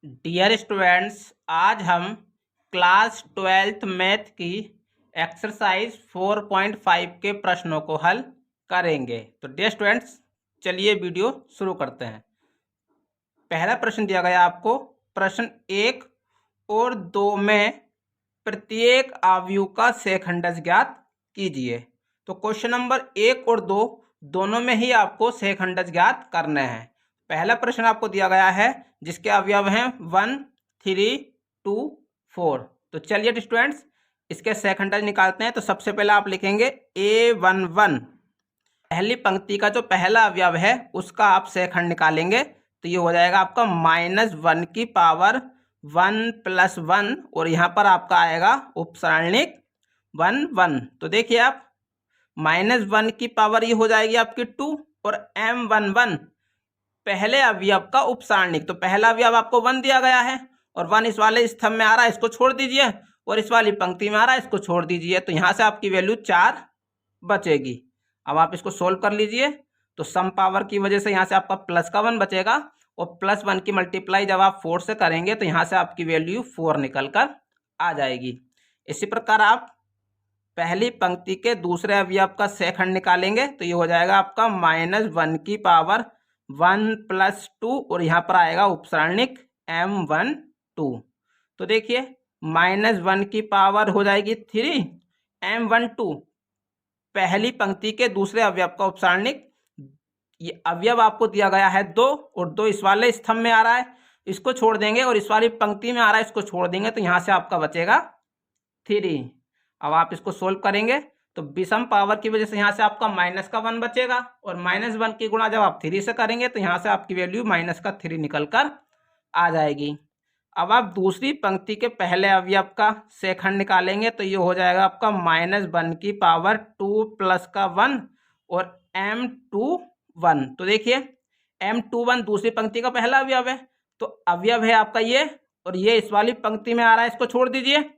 Dear students, आज हम class 12th math की एक्सरसाइज 4.5 के प्रश्नों को हल करेंगे। तो डियर स्टूडेंट्स, चलिए वीडियो शुरू करते हैं। पहला प्रश्न दिया गया आपको, प्रश्न 1 और 2 में प्रत्येक अवयव का शेखंडज ज्ञात कीजिए। तो क्वेश्चन नंबर 1 और 2 दोनों में ही आपको शेखंडज ज्ञात करने हैं। पहला प्रश्न आपको दिया गया है जिसके अवयव हैं 1, 3, 2, 4। तो चलिए स्टूडेंट्स इसके शेखंडज निकालते हैं। तो सबसे पहले आप लिखेंगे A11। पहली पंक्ति का जो पहला अवयव है उसका आप शेखंड निकालेंगे तो ये हो जाएगा आपका -1 की पावर 1 + 1 और यहाँ पर आपका आएगा उपसारणिक 1 1। तो देखिए आप -1 की पावर ये हो जाएगी आपकी 2 और M11 पहले अवयव का उपसारणिक। तो पहला अवयव आपको 1 दिया गया है और 1 इस वाले स्तंभ में आ रहा है, इसको छोड़ दीजिए, और इस वाली पंक्ति में आ रहा है, इसको छोड़ दीजिए। तो यहाँ से आपकी वैल्यू 4 बचेगी। अब आप इसको सोल्व कर लीजिए। तो सम पावर की वजह से यहाँ से आपका प्लस का 1 बचेगा और +1 की मल्टीप्लाई जब आप 4 से करेंगे तो यहाँ से आपकी वैल्यू 4 निकल कर आ जाएगी। इसी प्रकार आप पहली पंक्ति के दूसरे अवयव का शेखंड निकालेंगे तो ये हो जाएगा आपका -1 की पावर 1 + 2 और यहाँ पर आएगा उपसारणिक M12। तो देखिए -1 की पावर हो जाएगी 3, M12 पहली पंक्ति के दूसरे अवयव का उपसारणिक। ये अवयव आपको दिया गया है 2 और 2 इस वाले स्तंभ में आ रहा है, इसको छोड़ देंगे, और इस वाली पंक्ति में आ रहा है, इसको छोड़ देंगे, तो यहाँ से आपका बचेगा 3। अब आप इसको सोल्व करेंगे तो विषम पावर की वजह से यहाँ से आपका -1 बचेगा और -1 की गुणा जब आप 3 से करेंगे तो यहाँ से आपकी वैल्यू -3 निकल कर आ जाएगी। अब आप दूसरी पंक्ति के पहले अवयव का शेखंड निकालेंगे तो ये हो जाएगा आपका -1 की पावर 2 + 1 और M21। तो देखिए M21 दूसरी पंक्ति का पहला अवयव है, तो अवयव है आपका ये, और ये इस वाली पंक्ति में आ रहा है, इसको छोड़ दीजिए,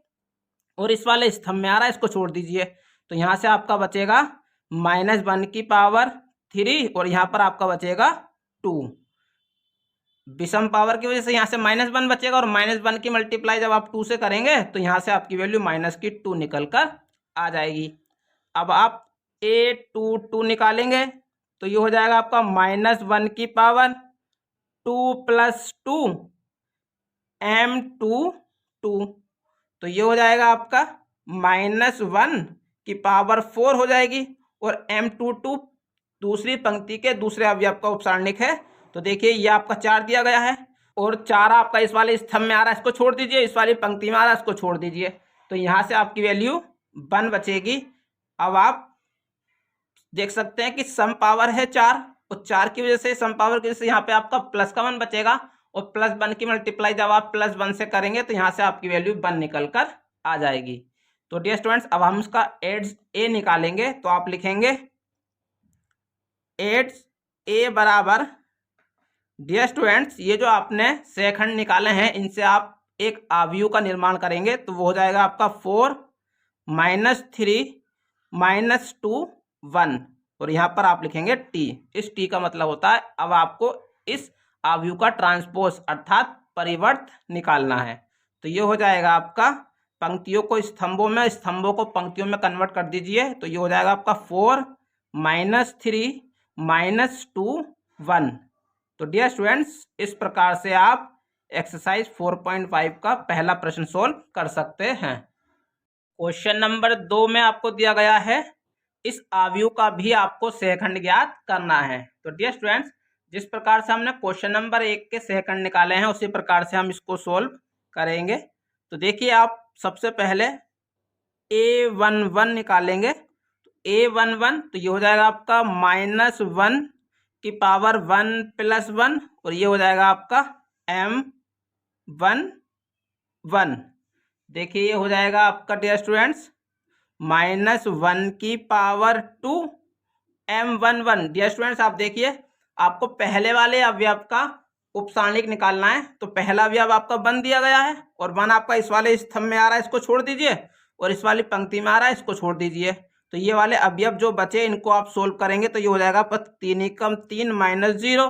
और इस वाले स्तंभ में आ रहा है, इसको छोड़ दीजिए। तो यहाँ से आपका बचेगा -1 की पावर 3 और यहाँ पर आपका बचेगा 2। विषम पावर की वजह से यहाँ से -1 बचेगा और -1 की मल्टीप्लाई जब आप 2 से करेंगे तो यहाँ से आपकी वैल्यू -2 निकल कर आ जाएगी। अब आप A22 निकालेंगे तो ये हो जाएगा आपका -1 की पावर 2 + 2 M22। तो ये हो जाएगा आपका -1 की पावर 4 हो जाएगी और M22 दूसरी पंक्ति के दूसरे अवयव का उपसारणिक है। तो देखिए ये आपका 4 दिया गया है और 4 आपका इस वाले स्तंभ में आ रहा है, इसको छोड़ दीजिए, इस वाली पंक्ति में आ रहा है, इसको छोड़ दीजिए। तो यहाँ से आपकी वैल्यू 1 बचेगी। अब आप देख सकते हैं कि सम पावर है 4 और 4 की वजह से, सम पावर की वजह से यहाँ पे आपका प्लस का 1 बचेगा और +1 की मल्टीप्लाई जब आप +1 से करेंगे तो यहाँ से आपकी वैल्यू 1 निकल कर आ जाएगी। तो डियर स्टूडेंट्स अब हम इसका एड्स ए निकालेंगे तो आप लिखेंगे एड्स ए बराबर, डियर स्टूडेंट्स ये जो आपने शेखंड निकाले हैं इनसे आप एक अवयव का निर्माण करेंगे तो वो हो जाएगा आपका 4 -3 -2 1 और यहाँ पर आप लिखेंगे टी। इस टी का मतलब होता है अब आपको इस अवयव का ट्रांसपोज अर्थात परिवर्त निकालना है। तो ये हो जाएगा आपका, पंक्तियों को स्तंभों में, स्तंभों को पंक्तियों में कन्वर्ट कर दीजिए। तो ये हो जाएगा आपका 4 -3 -2 1। तो डियर स्टूडेंट्स इस प्रकार से आप एक्सरसाइज 4.5 का पहला प्रश्न सोल्व कर सकते हैं। क्वेश्चन नंबर 2 में आपको दिया गया है इस अवयव का भी आपको शेखंड ज्ञात करना है। तो डियर स्टूडेंट्स जिस प्रकार से हमने क्वेश्चन नंबर 1 के शेखंड निकाले हैं उसी प्रकार से हम इसको सोल्व करेंगे। तो देखिए आप सबसे पहले A11 निकालेंगे। तो A11 तो ये हो जाएगा आपका -1 की पावर 1 + 1 और ये हो जाएगा आपका M11। देखिए ये हो जाएगा आपका डियर स्टूडेंट्स -1 की पावर 2 M11। डियर स्टूडेंट्स आप देखिए आपको पहले वाले अवयव का उपसारणिक निकालना है। तो पहला अवयव आपका 1 दिया गया है और 1 आपका इस वाले स्तंभ में आ रहा है, इसको छोड़ दीजिए, और इस वाली पंक्ति में आ रहा है, इसको छोड़ दीजिए। तो ये वाले अवयव जो बचे इनको आप सोल्व करेंगे तो ये हो जाएगा 3 × 3 -0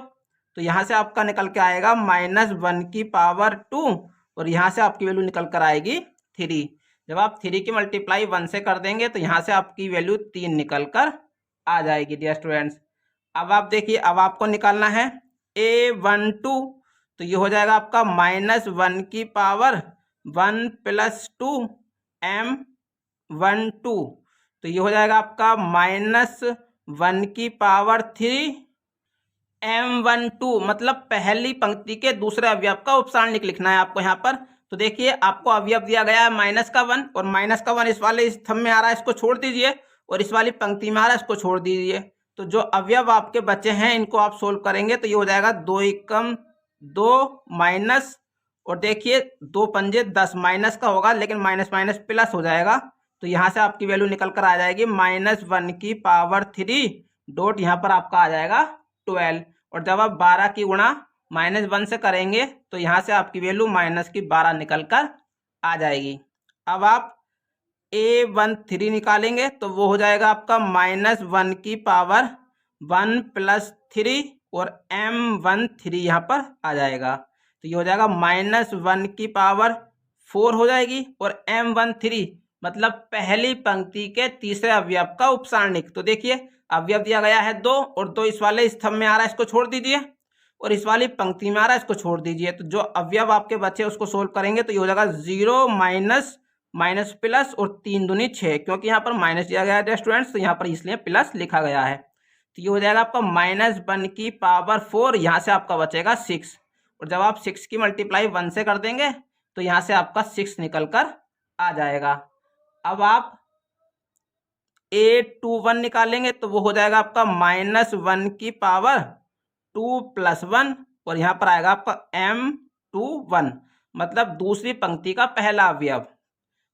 तो यहाँ से आपका निकल के आएगा -1 की पावर 2 और यहाँ से आपकी वैल्यू निकल कर आएगी 3। जब आप 3 की मल्टीप्लाई 1 से कर देंगे तो यहाँ से आपकी वैल्यू 3 निकल कर आ जाएगी डियर स्टूडेंट्स। अब आप देखिए, अब आपको निकालना है A12, तो ये हो जाएगा आपका -1 की पावर 1 + 2 M12, तो ये हो जाएगा आपका -1 की पावर 3 M12, मतलब पहली पंक्ति के दूसरे अवयव का उपसारणिक लिखना है आपको यहाँ पर। तो देखिए आपको अवयव दिया गया है -1 और -1 इस वाले स्तंभ में आ रहा है, इसको छोड़ दीजिए, और इस वाली पंक्ति में आ रहा है, इसको छोड़ दीजिए। तो जो अवयव आपके बचे हैं इनको आप सोल्व करेंगे तो ये हो जाएगा 2 एकम 2 माइनस, और देखिए 2 पंजे 10, माइनस का होगा लेकिन माइनस माइनस प्लस हो जाएगा, तो यहाँ से आपकी वैल्यू निकल कर आ जाएगी -1 की पावर 3 डॉट यहाँ पर आपका आ जाएगा 12। और जब आप 12 की गुणा -1 से करेंगे तो यहाँ से आपकी वैल्यू -12 निकल कर आ जाएगी। अब आप A13 निकालेंगे तो वो हो जाएगा आपका -1 की पावर 1 + 3 और M13 यहाँ पर आ जाएगा, तो ये हो जाएगा -1 की पावर 4 हो जाएगी और M13 मतलब पहली पंक्ति के तीसरे अवयव का उपसारणिक। तो देखिए अवयव दिया गया है 2 और 2 इस वाले स्तंभ में आ रहा है, इसको छोड़ दीजिए, और इस वाली पंक्ति में आ रहा है, इसको छोड़ दीजिए। तो जो अवयव आपके बचे उसको सोल्व करेंगे तो ये हो जाएगा 0 माइनस माइनस प्लस और 3 दूनी 6, क्योंकि यहाँ पर माइनस दिया गया है स्टूडेंट्स, तो यहाँ पर इसलिए प्लस लिखा गया है। तो ये हो जाएगा आपका -1 की पावर 4, यहाँ से आपका बचेगा 6, और जब आप 6 की मल्टीप्लाई 1 से कर देंगे तो यहाँ से आपका 6 निकल कर आ जाएगा। अब आप A21 निकालेंगे तो वो हो जाएगा आपका -1 की पावर 2 + 1 और यहाँ पर आएगा आपका M21 मतलब दूसरी पंक्ति का पहला अवयव।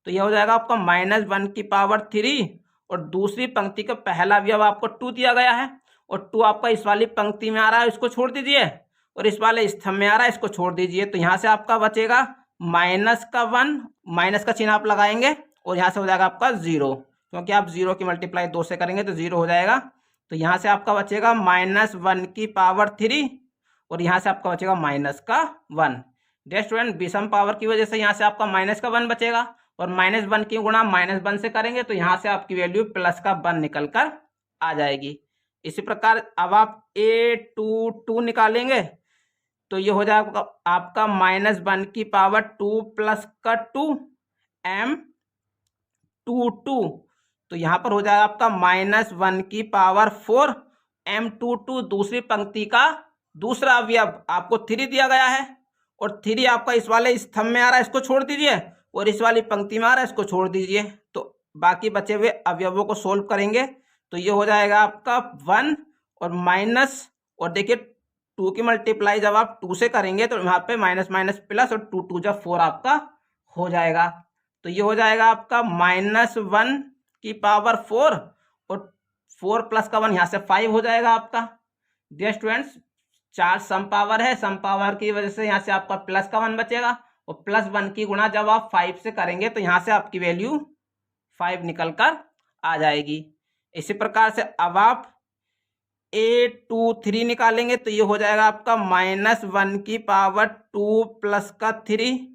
तो यह हो जाएगा आपका -1 की पावर 3 और दूसरी पंक्ति का पहला अवयव आपको 2 दिया गया है, और 2 आपका इस वाली पंक्ति में आ रहा है, इसको छोड़ दीजिए, और इस वाले स्तंभ में आ रहा है, इसको छोड़ दीजिए। तो यहाँ से आपका बचेगा -1, माइनस का चिन्ह आप लगाएंगे और यहाँ से हो जाएगा आपका 0, क्योंकि आप 0 की मल्टीप्लाई 2 से करेंगे तो 0 हो जाएगा। तो यहाँ से आपका बचेगा -1 की पावर 3 और यहाँ से आपका बचेगा -1। डियर स्टूडेंट, विषम पावर की वजह से यहाँ से आपका -1 बचेगा, और -1 की गुणा -1 से करेंगे तो यहाँ से आपकी वैल्यू +1 निकल कर आ जाएगी। इसी प्रकार अब आप A22 निकालेंगे तो ये हो जाएगा आपका -1 की पावर 2 + 2 M22, तो यहाँ पर हो जाएगा आपका -1 की पावर 4 M22 दूसरी पंक्ति का दूसरा अवयव आपको 3 दिया गया है, और 3 आपका इस वाले स्तंभ में आ रहा है, इसको छोड़ दीजिए, और इस वाली पंक्ति में आ रहा है, इसको छोड़ दीजिए। तो बाकी बचे हुए अवयवों को सोल्व करेंगे तो ये हो जाएगा आपका 1 और माइनस, और देखिए 2 की मल्टीप्लाई जब आप 2 से करेंगे तो यहाँ पे माइनस माइनस प्लस, और 2 2 जब 4 आपका हो जाएगा। तो ये हो जाएगा आपका -1 की पावर 4 और 4 + 1 यहाँ से 5 हो जाएगा आपका। डियर स्टूडेंट्स, 4 सम पावर है, सम पावर की वजह से यहाँ से आपका +1 बचेगा, और +1 की गुणा जब आप 5 से करेंगे तो यहाँ से आपकी वैल्यू 5 निकल कर आ जाएगी। इसी प्रकार से अब आप A23 निकालेंगे तो ये हो जाएगा आपका -1 की पावर 2 + 3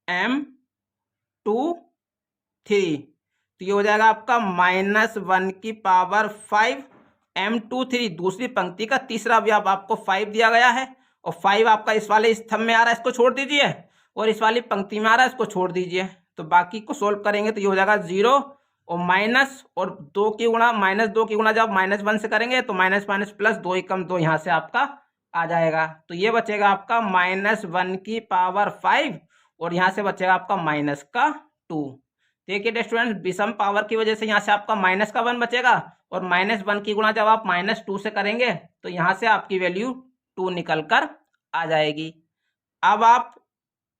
M23, तो ये हो जाएगा आपका -1 की पावर 5 M23 दूसरी पंक्ति का तीसरा अवयव आपको 5 दिया गया है, और 5 आपका इस वाले स्तंभ में आ रहा है, इसको छोड़ दीजिए, और इस वाली पंक्ति में आ रहा है, इसको छोड़ दीजिए। तो बाकी को सोल्व करेंगे तो ये हो जाएगा 0 और माइनस, और 2 की गुणा -2 की गुणा जब -1 से करेंगे तो माइनस माइनस प्लस 2 एकम 2 यहाँ से आपका आ जाएगा। तो ये बचेगा आपका -1 की पावर 5 और यहाँ से बचेगा आपका -2। देखिए स्टूडेंट्स, विषम पावर की वजह से यहाँ से आपका -1 बचेगा, और -1 की गुणा जब आप -2 से करेंगे तो यहाँ से आपकी वैल्यू 2 निकल कर आ जाएगी। अब आप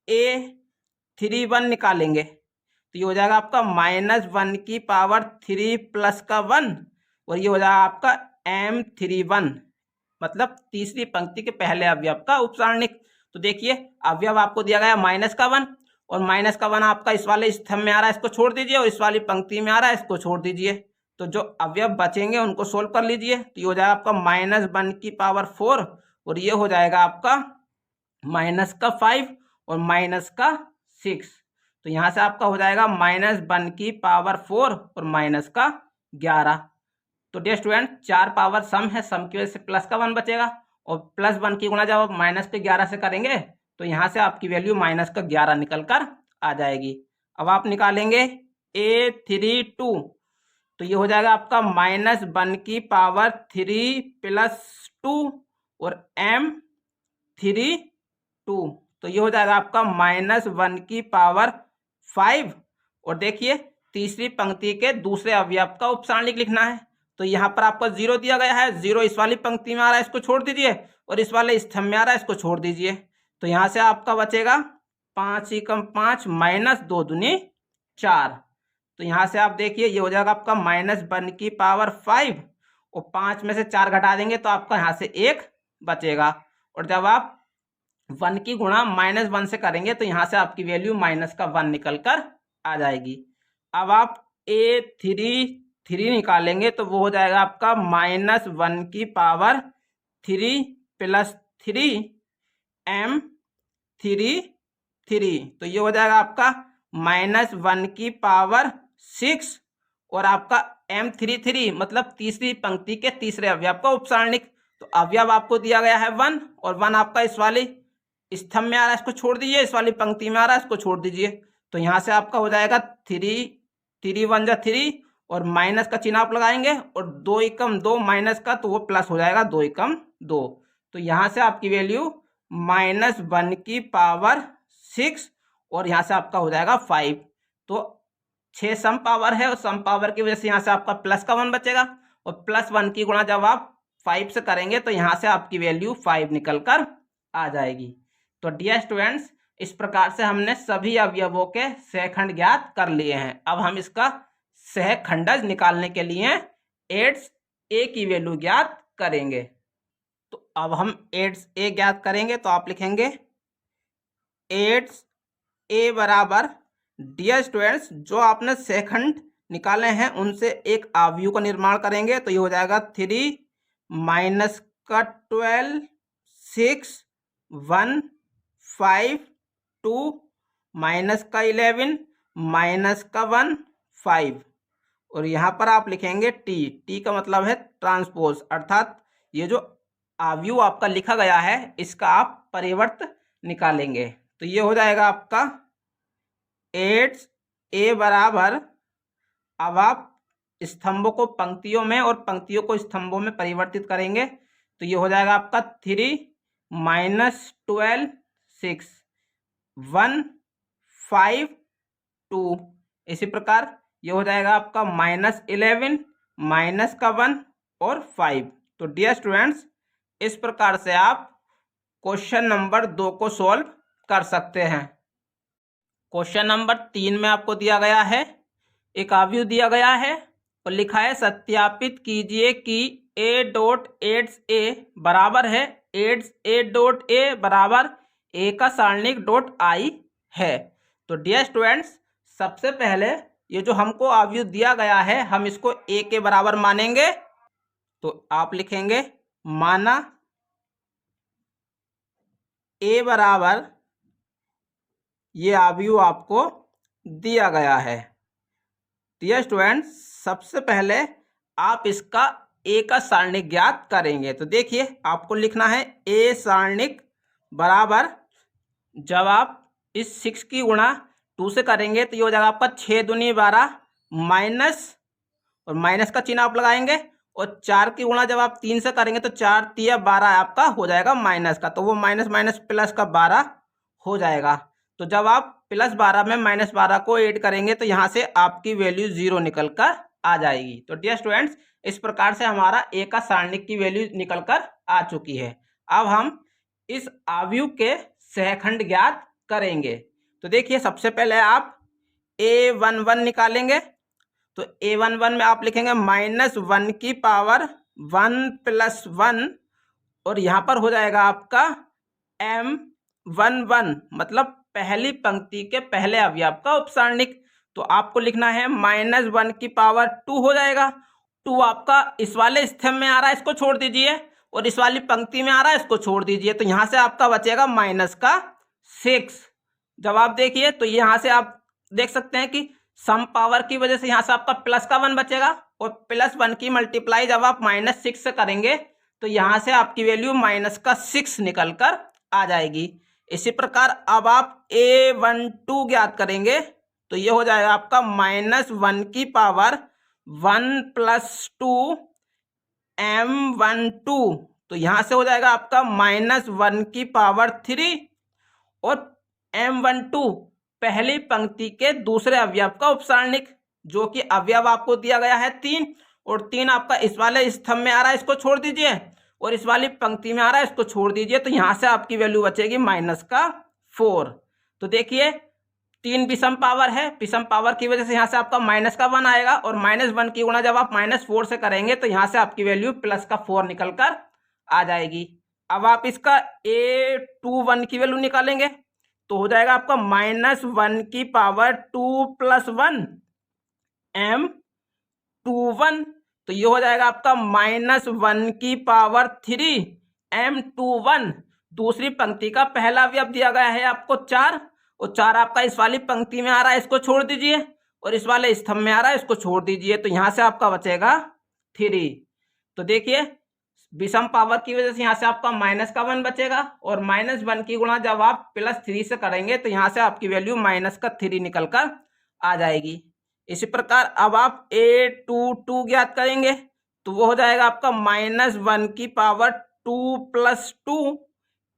A31 निकालेंगे तो ये हो जाएगा आपका -1 की पावर 3 + 1 और ये हो जाएगा आपका M31 मतलब तीसरी पंक्ति के पहले अवयव का उपसारणिक। तो देखिए अवयव आपको दिया गया -1 और -1 आपका इस वाले स्तंभ में आ रहा है, इसको छोड़ दीजिए, और इस वाली पंक्ति में आ रहा है, इसको छोड़ दीजिए। तो जो अवयव बचेंगे उनको सोल्व कर लीजिए। तो ये हो जाएगा आपका -1 की पावर 4 और ये हो जाएगा आपका -5 और -6। तो यहाँ से आपका हो जाएगा -1⁴ और -11। तो डियर स्टूडेंट 4 पावर सम है, सम की वजह से +1 बचेगा और +1 की गुणा जब आप -11 से करेंगे तो यहाँ से आपकी वैल्यू -11 निकल कर आ जाएगी। अब आप निकालेंगे A32, तो ये हो जाएगा आपका -1⁵ +2 और M32, तो ये हो जाएगा आपका -1⁵ और देखिए तीसरी पंक्ति के दूसरे अवयव का उपसारणिक लिखना है। तो यहाँ पर आपको 0 दिया गया है, 0 इस वाली पंक्ति में आ रहा है, इसको छोड़ दीजिए, और इस वाले स्तंभ में आ रहा है, इसको छोड़ दीजिए। तो यहाँ से आपका बचेगा 5 × 5 -2 दूनी 4। तो यहाँ से आप देखिए ये हो जाएगा आपका -1⁵ और 5 में से 4 घटा देंगे तो आपका यहाँ से 1 बचेगा। और जब आप 1 की गुणा -1 से करेंगे तो यहाँ से आपकी वैल्यू -1 निकल कर आ जाएगी। अब आप A33 निकालेंगे तो वो हो जाएगा आपका -1⁵ +3 M33, तो ये हो जाएगा आपका -1⁵ और आपका M33 मतलब तीसरी पंक्ति के तीसरे अवयव का उपसारणिक। तो अवयव आपको दिया गया है 1 और 1 आपका इस वाली स्तंभ में आ रहा है, इसको छोड़ दीजिए, इस वाली पंक्ति में आ रहा है, इसको छोड़ दीजिए। तो यहाँ से आपका हो जाएगा 3 1 3 और माइनस का चिन्ह आप लगाएंगे और 2 × 2 माइनस का, तो वो प्लस हो जाएगा 2 × 2। तो यहाँ से आपकी वैल्यू -1⁵ और यहाँ से आपका हो जाएगा 5। तो 6 सम पावर है और सम पावर की वजह से यहाँ से आपका +1 बचेगा और +1 की गुणा जब आप 5 से करेंगे तो यहाँ से आपकी वैल्यू 5 निकल कर आ जाएगी। तो डियर स्टूडेंट्स इस प्रकार से हमने सभी अवयवों के सहखंड ज्ञात कर लिए हैं। अब हम इसका सहखंडज निकालने के लिए 8A की वैल्यू ज्ञात करेंगे। तो अब हम 8A ज्ञात करेंगे तो आप लिखेंगे 8A बराबर, डियर स्टूडेंट्स जो आपने सहखंड निकाले हैं उनसे एक अवयव का निर्माण करेंगे। तो ये हो जाएगा 3 -12 6 1 5 2 -11 -1 5 और यहाँ पर आप लिखेंगे टी का मतलब है ट्रांसपोज, अर्थात ये जो अवयव आपका लिखा गया है इसका आप परिवर्त निकालेंगे। तो ये हो जाएगा आपका 8A बराबर, अब आप स्तंभों को पंक्तियों में और पंक्तियों को स्तंभों में परिवर्तित करेंगे। तो ये हो जाएगा आपका 3 -12 6 1 5 2। इसी प्रकार ये हो जाएगा आपका -11 -1 और 5। तो डियर स्टूडेंट्स इस प्रकार से आप क्वेश्चन नंबर 2 को सॉल्व कर सकते हैं। क्वेश्चन नंबर 3 में आपको दिया गया है, एक अवयव दिया गया है और लिखा है सत्यापित कीजिए कि A.8A बराबर है 8A.A बराबर A का सारणिक .I है। तो डियर स्टूडेंट्स सबसे पहले ये जो हमको अवयव दिया गया है हम इसको A के बराबर मानेंगे। तो आप लिखेंगे माना A बराबर ये अवयव आपको दिया गया है। डियर स्टूडेंट्स सबसे पहले आप इसका A का सारणिक ज्ञात करेंगे। तो देखिए आपको लिखना है A सारणिक बराबर, जब आप इस 6 की गुणा 2 से करेंगे तो ये हो जाएगा आपका 6 दूनी 12 माइनस और माइनस का चिन्ह आप लगाएंगे और 4 की गुणा जब आप 3 से करेंगे तो 4 × 12 आपका हो जाएगा माइनस का, तो वो माइनस माइनस प्लस का 12 हो जाएगा। तो जब आप +12 में -12 को ऐड करेंगे तो यहाँ से आपकी वैल्यू 0 निकल कर आ जाएगी। तो डियर स्टूडेंट्स इस प्रकार से हमारा A का सारणिक की वैल्यू निकल कर आ चुकी है। अब हम इस अवयव के सहखंड ज्ञात करेंगे। तो देखिए सबसे पहले आप A11 निकालेंगे। तो A11 में आप लिखेंगे -1⁵ 1 + 1 और यहाँ पर हो जाएगा आपका M11 मतलब पहली पंक्ति के पहले अवयव का उपसारणिक। तो आपको लिखना है -1⁵ 2 हो जाएगा। 2 आपका इस वाले स्तंभ में आ रहा है, इसको छोड़ दीजिए और इस वाली पंक्ति में आ रहा है, इसको छोड़ दीजिए, तो यहाँ से आपका बचेगा माइनस का 6। जवाब देखिए, तो यहाँ से आप देख सकते हैं कि सम पावर की वजह से यहाँ से आपका प्लस का 1 बचेगा, और प्लस 1 की मल्टीप्लाई जब आप -6 से करेंगे तो यहाँ से आपकी वैल्यू माइनस का 6 निकल कर आ जाएगी। इसी प्रकार अब आप A12 ज्ञात करेंगे, तो ये हो जाएगा आपका -1 की पावर 1 + 2 M12, तो यहाँ से हो जाएगा आपका -1 की पावर 3, और M12 पहली पंक्ति के दूसरे अवयव का उपसारणिक, जो कि अवयव आपको दिया गया है 3, और 3 आपका इस वाले स्तंभ में आ रहा है, इसको छोड़ दीजिए, और इस वाली पंक्ति में आ रहा है, इसको छोड़ दीजिए, तो यहाँ से आपकी वैल्यू बचेगी -4। तो देखिए 3 विषम पावर है, विषम पावर की वजह से यहाँ से आपका -1 आएगा, और -1 की गुणा जब आप -4 से करेंगे तो यहाँ से आपकी वैल्यू +4 निकल कर आ जाएगी। अब आप इसका A21 की वैल्यू निकालेंगे, तो हो जाएगा आपका -1 की पावर 2 + 1 M21, तो ये हो जाएगा आपका -1 की पावर 3 M21। दूसरी पंक्ति का पहला अवयव दिया गया है आपको 4, और 4 आपका इस वाली पंक्ति में आ रहा है, इसको छोड़ दीजिए, और इस वाले स्तंभ में आ रहा है, इसको छोड़ दीजिए, तो यहाँ से आपका बचेगा 3। तो देखिए विषम पावर की वजह से यहाँ से आपका -1 बचेगा, और -1 की गुणा जब आप +3 से करेंगे तो यहाँ से आपकी वैल्यू -3 निकल कर आ जाएगी। इसी प्रकार अब आप A22 ज्ञात करेंगे, तो वो हो जाएगा आपका -1 की पावर 2 + 2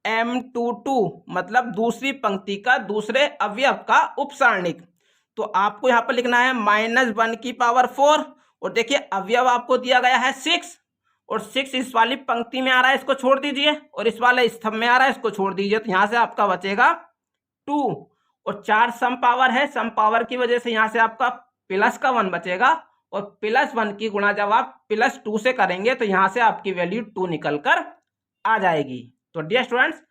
M22, मतलब दूसरी पंक्ति का दूसरे अवयव का उपसारणिक। तो आपको यहाँ पर लिखना है -1 की पावर 4, और देखिए अवयव आपको दिया गया है 6, और 6 इस वाली पंक्ति में आ रहा है, इसको छोड़ दीजिए, और इस वाले स्तंभ में आ रहा है, इसको छोड़ दीजिए, तो यहाँ से आपका बचेगा 2, और 4 सम पावर है, सम पावर की वजह से यहाँ से आपका +1 बचेगा, और +1 की गुणा जब आप +2 से करेंगे तो यहाँ से आपकी वैल्यू 2 निकल कर आ जाएगी। तो डियर स्टूडेंट्स,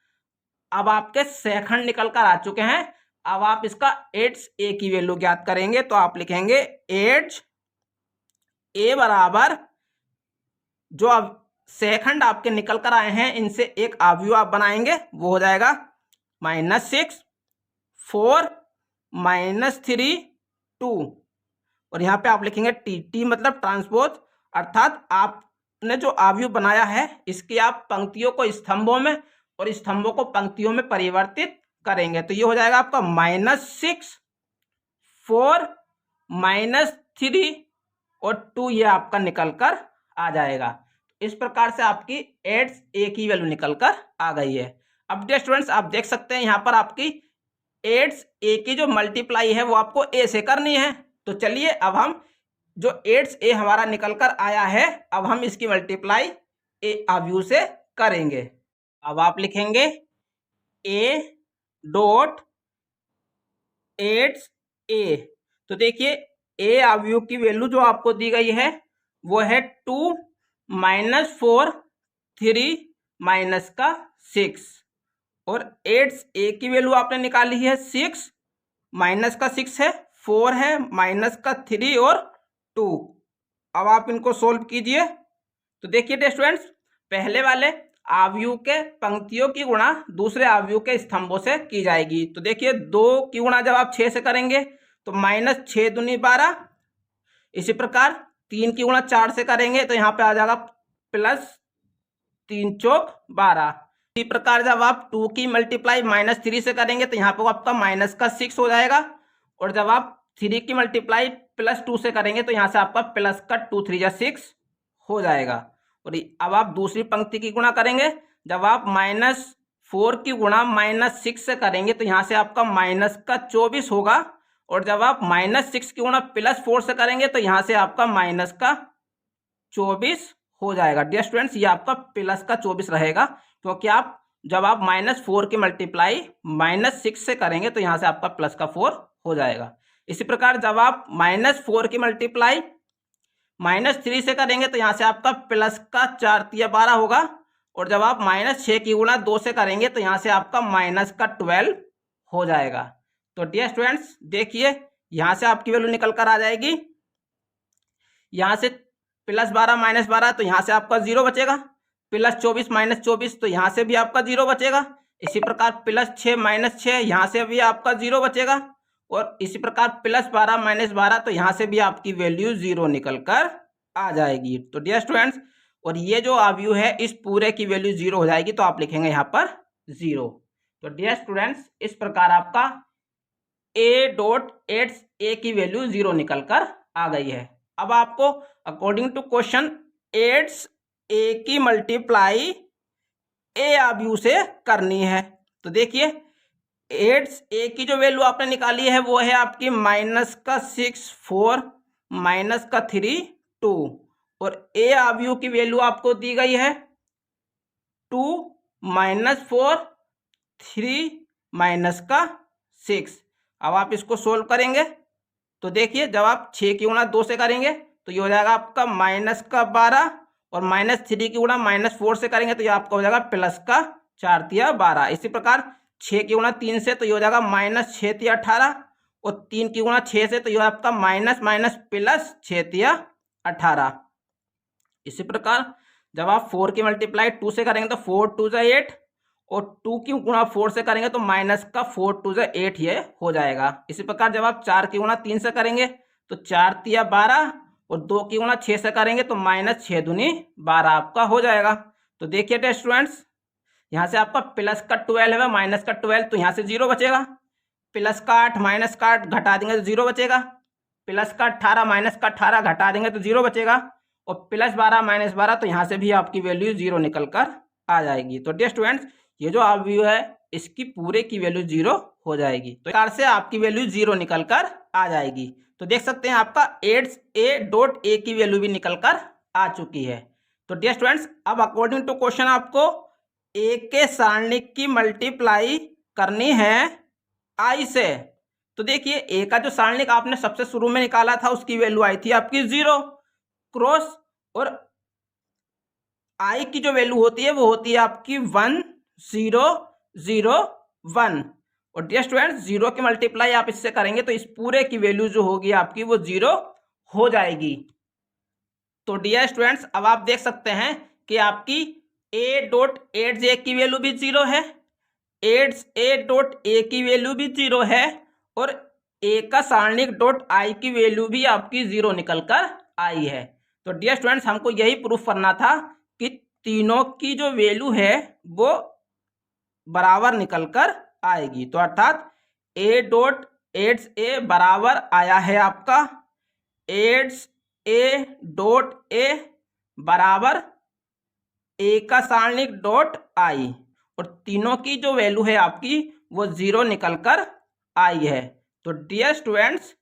अब आपके सेकंड निकल कर आ चुके हैं। अब आप इसका 8A की वैल्यू ज्ञात करेंगे, तो आप लिखेंगे 8A बराबर, जो अब सेकंड आपके निकल कर आए हैं इनसे एक अवयव आप बनाएंगे, वो हो जाएगा -6 4 -3 2, और यहाँ पे आप लिखेंगे T मतलब ट्रांसपोज, अर्थात आपने जो अवयव बनाया है इसकी आप पंक्तियों को स्तंभों में और स्तंभों को पंक्तियों में परिवर्तित करेंगे, तो ये हो जाएगा आपका -6 4 -3 और 2, ये आपका निकल कर आ जाएगा। इस प्रकार से आपकी 8A की वैल्यू निकल कर आ गई है। अब डियर स्टूडेंट्स, आप देख सकते हैं यहाँ पर आपकी 8A की जो मल्टीप्लाई है वो आपको A से करनी है। तो चलिए अब हम जो 8A हमारा निकल कर आया है, अब हम इसकी मल्टीप्लाई A अवयव से करेंगे। अब आप लिखेंगे A.8A, तो देखिए A अवयव की वैल्यू जो आपको दी गई है वो है 2 -4 3 -6, और 8A की वैल्यू आपने निकाली है 6 -6 है, 4 है, -3 और 2। अब आप इनको सोल्व कीजिए, तो देखिए डियर स्टूडेंट्स, पहले वाले अवयव के पंक्तियों की गुणा दूसरे अवयव के स्तंभों से की जाएगी। तो देखिए 2 की गुणा जब आप 6 से करेंगे तो -6 दूनी 12, इसी प्रकार 3 की गुणा 4 से करेंगे तो यहाँ पे आ जाएगा +3 चौक 12। इसी प्रकार जब आप 2 की मल्टीप्लाई -3 से करेंगे तो यहाँ पे आपका -6 हो जाएगा, और जब आप 3 की मल्टीप्लाई +2 से करेंगे तो यहाँ से आपका +2 3 6 हो जाएगा। और अब आप दूसरी पंक्ति की गुणा करेंगे, जब आप -4 की गुणा -6 से करेंगे तो यहाँ से आपका -24 होगा, और जब आप -6 की गुणा +4 से करेंगे तो यहाँ से आपका -24 हो जाएगा। डियर स्टूडेंट्स, ये आपका +24 रहेगा, क्योंकि आप जब आप -4 की मल्टीप्लाई -6 से करेंगे तो यहाँ से आपका +4 हो जाएगा। इसी प्रकार जब आप -4 की मल्टीप्लाई -3 से करेंगे तो यहाँ से आपका +4 × 12 होगा, और जब आप -6 की गुणा 2 से करेंगे तो यहाँ से आपका -12 हो जाएगा। तो डियर स्टूडेंट्स देखिए, यहाँ से आपकी वैल्यू निकल कर आ जाएगी, यहाँ से +12 -12, तो यहाँ से आपका 0 बचेगा, +24 -24 तो यहाँ से भी आपका 0 बचेगा। इसी प्रकार +6 -6 यहाँ से भी आपका 0 बचेगा। और इसी प्रकार +12 -12 तो यहाँ से भी आपकी वैल्यू 0 निकल कर आ जाएगी। तो डियर स्टूडेंट्स, और ये जो अवयव है इस पूरे की वैल्यू 0 हो जाएगी, तो आप लिखेंगे यहाँ पर 0। तो डियर स्टूडेंट्स, इस प्रकार आपका a.8a की वैल्यू 0 निकल कर आ गई है। अब आपको अकॉर्डिंग टू क्वेश्चन 8a की मल्टीप्लाई a अवयव से करनी है। तो देखिए 8a की जो वैल्यू आपने निकाली है वो है आपकी -6 4 -3 2, और a अवयव की वैल्यू आपको दी गई है 2 -4 3 -6। अब आप इसको सोल्व करेंगे तो देखिए जब आप 6 की गुणा 2 से करेंगे तो ये हो जाएगा आपका -12, और -3 की गुणा -4 से करेंगे तो ये आपका हो जाएगा +4 तिया 12। इसी प्रकार 6 की गुणा 3 से तो ये हो जाएगा -6 तिया 18, और 3 की गुणा 6 से तो ये आपका +6 तिया 18। इसी प्रकार जब आप 4 की मल्टीप्लाई 2 से करेंगे तो 4 2 जा 8, और 2 की गुणा 4 से करेंगे तो -4 2 जा 8 ये हो जाएगा। इसी प्रकार जब आप 4 की गुणा 3 से करेंगे तो 4 तिया 12, और 2 की गुणा 6 से करेंगे तो -6 दूनी 12 आपका हो जाएगा। तो देखिए टेस्ट स्टूडेंट्स, यहाँ से आपका +12 है -12, तो यहाँ से 0 बचेगा। +8 -8 घटा देंगे तो 0 बचेगा। +18 -18 घटा देंगे तो 0 बचेगा। और +12 -12 तो यहाँ से भी आपकी वैल्यू 0 निकल कर आ जाएगी। तो डियर स्टूडेंट्स, ये जो अवयव है इसकी पूरे की वैल्यू 0 हो जाएगी। तो इस प्रकार से आपकी वैल्यू 0 निकल कर आ जाएगी। तो देख सकते हैं आपका 8a.a की वैल्यू भी निकल कर आ चुकी है। तो डियर स्टूडेंट्स, अब अकॉर्डिंग टू क्वेश्चन आपको a के सारणिक की मल्टीप्लाई करनी है i से। तो देखिए a का जो सारणिक आपने सबसे शुरू में निकाला था उसकी वैल्यू आई थी आपकी 0 क्रॉस, और i की जो वैल्यू होती है वो होती है आपकी 1 0 0 1। और डियर स्टूडेंट्स, 0 की मल्टीप्लाई आप इससे करेंगे तो इस पूरे की वैल्यू जो होगी आपकी वो 0 हो जाएगी। तो डियर स्टूडेंट्स, अब आप देख सकते हैं कि आपकी a.8a की वैल्यू भी 0 है, 8a.a की वैल्यू भी 0 है, और a का सारणिक .i की वैल्यू भी आपकी 0 निकल कर आई है। तो डियर स्टूडेंट्स, हमको यही प्रूफ करना था कि तीनों की जो वैल्यू है वो बराबर निकल कर आएगी। तो अर्थात a.8a बराबर आया है आपका 8a.a बराबर a का सारणिक .i, और तीनों की जो वैल्यू है आपकी वो 0 निकल कर आई है। तो डियर स्टूडेंट्स,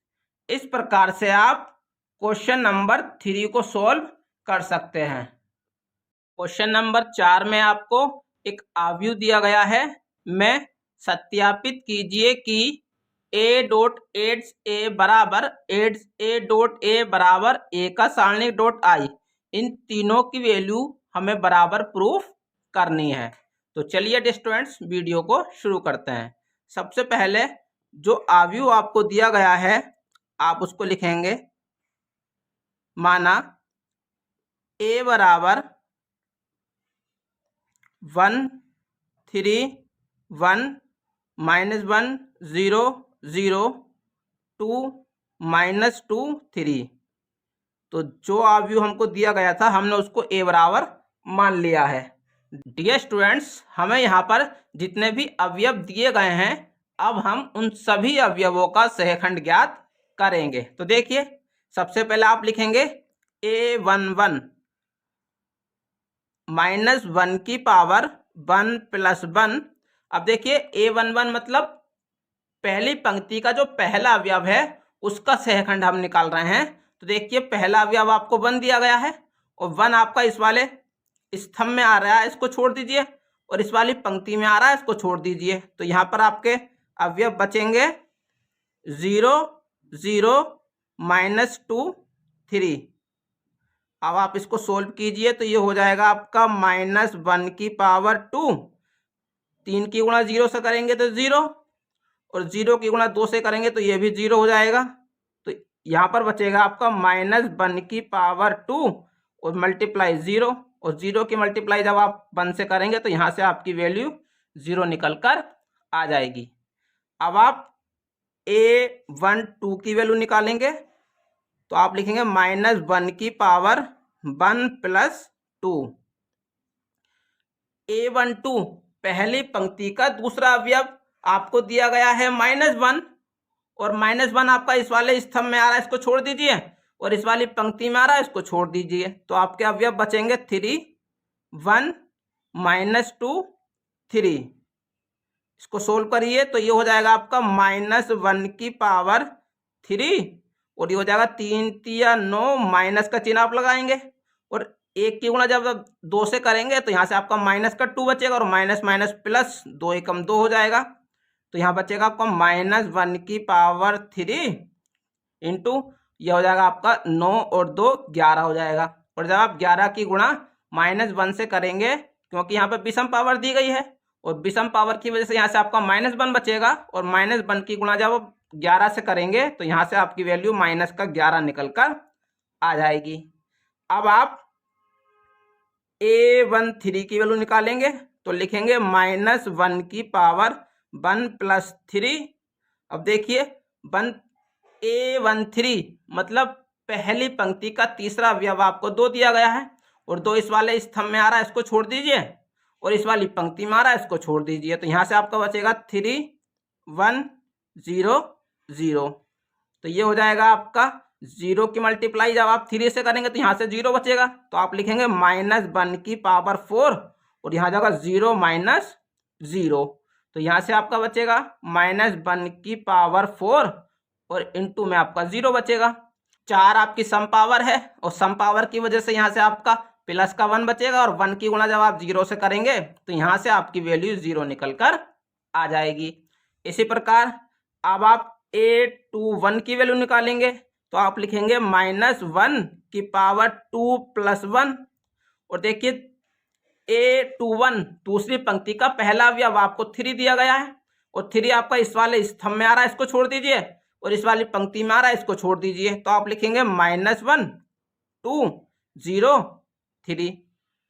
इस प्रकार से आप क्वेश्चन नंबर 3 को सॉल्व कर सकते हैं। क्वेश्चन नंबर 4 में आपको एक अवयव दिया गया है। मैं सत्यापित कीजिए कि a.8a बराबर 8a.a बराबर a का सारणिक .i, इन तीनों की वैल्यू हमें बराबर प्रूफ करनी है। तो चलिए स्टूडेंट्स, वीडियो को शुरू करते हैं। सबसे पहले जो अवयव आपको दिया गया है आप उसको लिखेंगे। माना a बराबर 1 3 1 -1 0 0 2 -2 3। तो जो अवयव हमको दिया गया था हमने उसको a बराबर मान लिया है। डियर स्टूडेंट्स, हमें यहाँ पर जितने भी अवयव दिए गए हैं अब हम उन सभी अवयवों का सहखंड ज्ञात करेंगे। तो देखिए सबसे पहले आप लिखेंगे a11 -1 की पावर 1 + 1। अब देखिए a11 मतलब पहली पंक्ति का जो पहला अवयव है उसका सहखंड हम निकाल रहे हैं। तो देखिए पहला अवयव आपको 1 दिया गया है, और 1 आपका इस वाले स्तंभ में आ रहा है, इसको छोड़ दीजिए, और इस वाली पंक्ति में आ रहा है, इसको छोड़ दीजिए। तो यहाँ पर आपके अवयव बचेंगे 0 0 -2 3। अब आप इसको सोल्व कीजिए तो ये हो जाएगा आपका -1 की पावर 2। 3 की गुणा 0 से करेंगे तो 0, और 0 की गुणा 2 से करेंगे तो ये भी 0 हो जाएगा। तो यहाँ पर बचेगा आपका -1 की पावर 2 और मल्टीप्लाई 0, और 0 की मल्टीप्लाई जब आप 1 से करेंगे तो यहाँ से आपकी वैल्यू 0 निकल कर आ जाएगी। अब आप A12 की वैल्यू निकालेंगे तो आप लिखेंगे -1 की पावर 1 + 2। A12 पहली पंक्ति का दूसरा अवयव आपको दिया गया है -1, और -1 आपका इस वाले स्तंभ में आ रहा है, इसको छोड़ दीजिए, और इस वाली पंक्ति में आ रहा है, इसको छोड़ दीजिए। तो आपके अवयव बचेंगे 3 1 -2 3। इसको सोल्व करिए तो ये हो जाएगा आपका -1 की पावर 3, और ये हो जाएगा 3 3 9, माइनस का चिन्ह आप लगाएंगे, और 1 की गुणा जब 2 से करेंगे तो यहाँ से आपका -2 बचेगा, और माइनस माइनस प्लस 2 एकम 2 हो जाएगा। तो यहाँ बचेगा आपका -1 की पावर 3 इंटू यह हो जाएगा आपका 9 और 2 11 हो जाएगा। और जब आप 11 की गुणा -1 से करेंगे, क्योंकि यहाँ पर विषम पावर दी गई है, और विषम पावर की वजह से यहाँ से आपका -1 बचेगा, और -1 की गुणा जब आप 11 से करेंगे तो यहाँ से आपकी वैल्यू -11 निकल कर आ जाएगी। अब आप A13 की वैल्यू निकालेंगे तो लिखेंगे -1 की पावर 1 + 3। अब देखिए A13 मतलब पहली पंक्ति का तीसरा अवयव आपको 2 दिया गया है, और 2 इस वाले स्तंभ में आ रहा है, इसको छोड़ दीजिए, और इस वाली पंक्ति में आ रहा है, इसको छोड़ दीजिए। तो यहाँ से आपका बचेगा 3 1 0 0। तो ये हो जाएगा आपका 0 की मल्टीप्लाई जब आप 3 से करेंगे तो यहाँ से 0 बचेगा, तो आप लिखेंगे -1 की पावर 4, और यहाँ जाएगा 0 -0। तो यहाँ से आपका बचेगा -1 की पावर 4, और इंटू में आपका 0 बचेगा। 4 आपकी सम पावर है, और सम पावर की वजह से यहाँ से आपका प्लस का 1 बचेगा, और 1 की गुणा जब आप 0 से करेंगे तो यहाँ से आपकी वैल्यू 0 निकल कर आ जाएगी। इसी प्रकार अब आप A21 की वैल्यू निकालेंगे तो आप लिखेंगे -1 की पावर 2 + 1। और देखिए A21 दूसरी पंक्ति का पहला अवयव आपको 3 दिया गया है, और 3 आपका इस वाले स्तंभ में आ रहा है, इसको छोड़ दीजिए, और इस वाली पंक्ति में आ रहा है, इसको छोड़ दीजिए। तो आप लिखेंगे -1 2 0 3।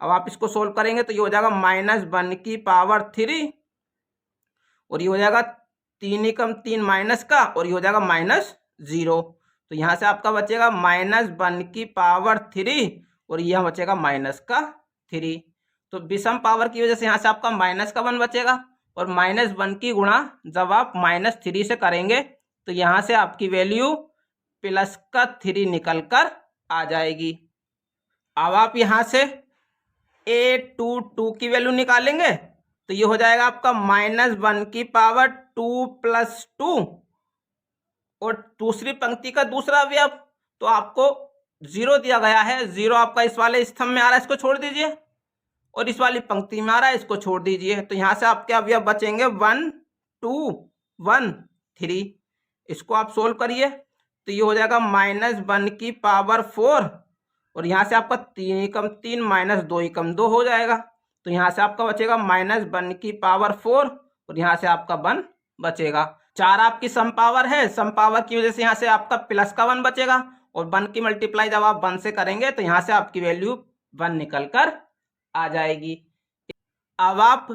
अब आप इसको सोल्व करेंगे तो ये हो जाएगा -1 की पावर 3, और ये हो जाएगा 3 एकम 3 माइनस का, और ये हो जाएगा -0। तो यहाँ से आपका बचेगा -1 की पावर 3, और यहाँ बचेगा -3। तो विषम पावर की वजह से यहाँ से आपका -1 बचेगा, और -1 की गुणा जब आप -3 से करेंगे तो यहाँ से आपकी वैल्यू +3 निकल कर आ जाएगी। अब आप यहाँ से A22 की वैल्यू निकालेंगे तो ये हो जाएगा आपका -1 की पावर 2 + 2, और दूसरी पंक्ति का दूसरा अवयव तो आपको 0 दिया गया है, 0 आपका इस वाले स्तंभ में आ रहा है, इसको छोड़ दीजिए, और इस वाली पंक्ति में आ रहा है, इसको छोड़ दीजिए। तो यहाँ से आपके अवयव बचेंगे 1 2 1 3। इसको आप सोल्व करिए तो ये हो जाएगा -1 की पावर 4, और यहाँ से आपका 3 एकम 3 माइनस 2 एकम 2 हो जाएगा। तो यहाँ से आपका बचेगा -1 की पावर 4, और यहाँ से आपका 1 बचेगा। 4 आपकी सम पावर है, सम पावर की वजह से यहाँ से आपका प्लस का 1 बचेगा, और 1 की मल्टीप्लाई जब आप 1 से करेंगे तो यहाँ से आपकी वैल्यू 1 निकल कर आ जाएगी। अब आप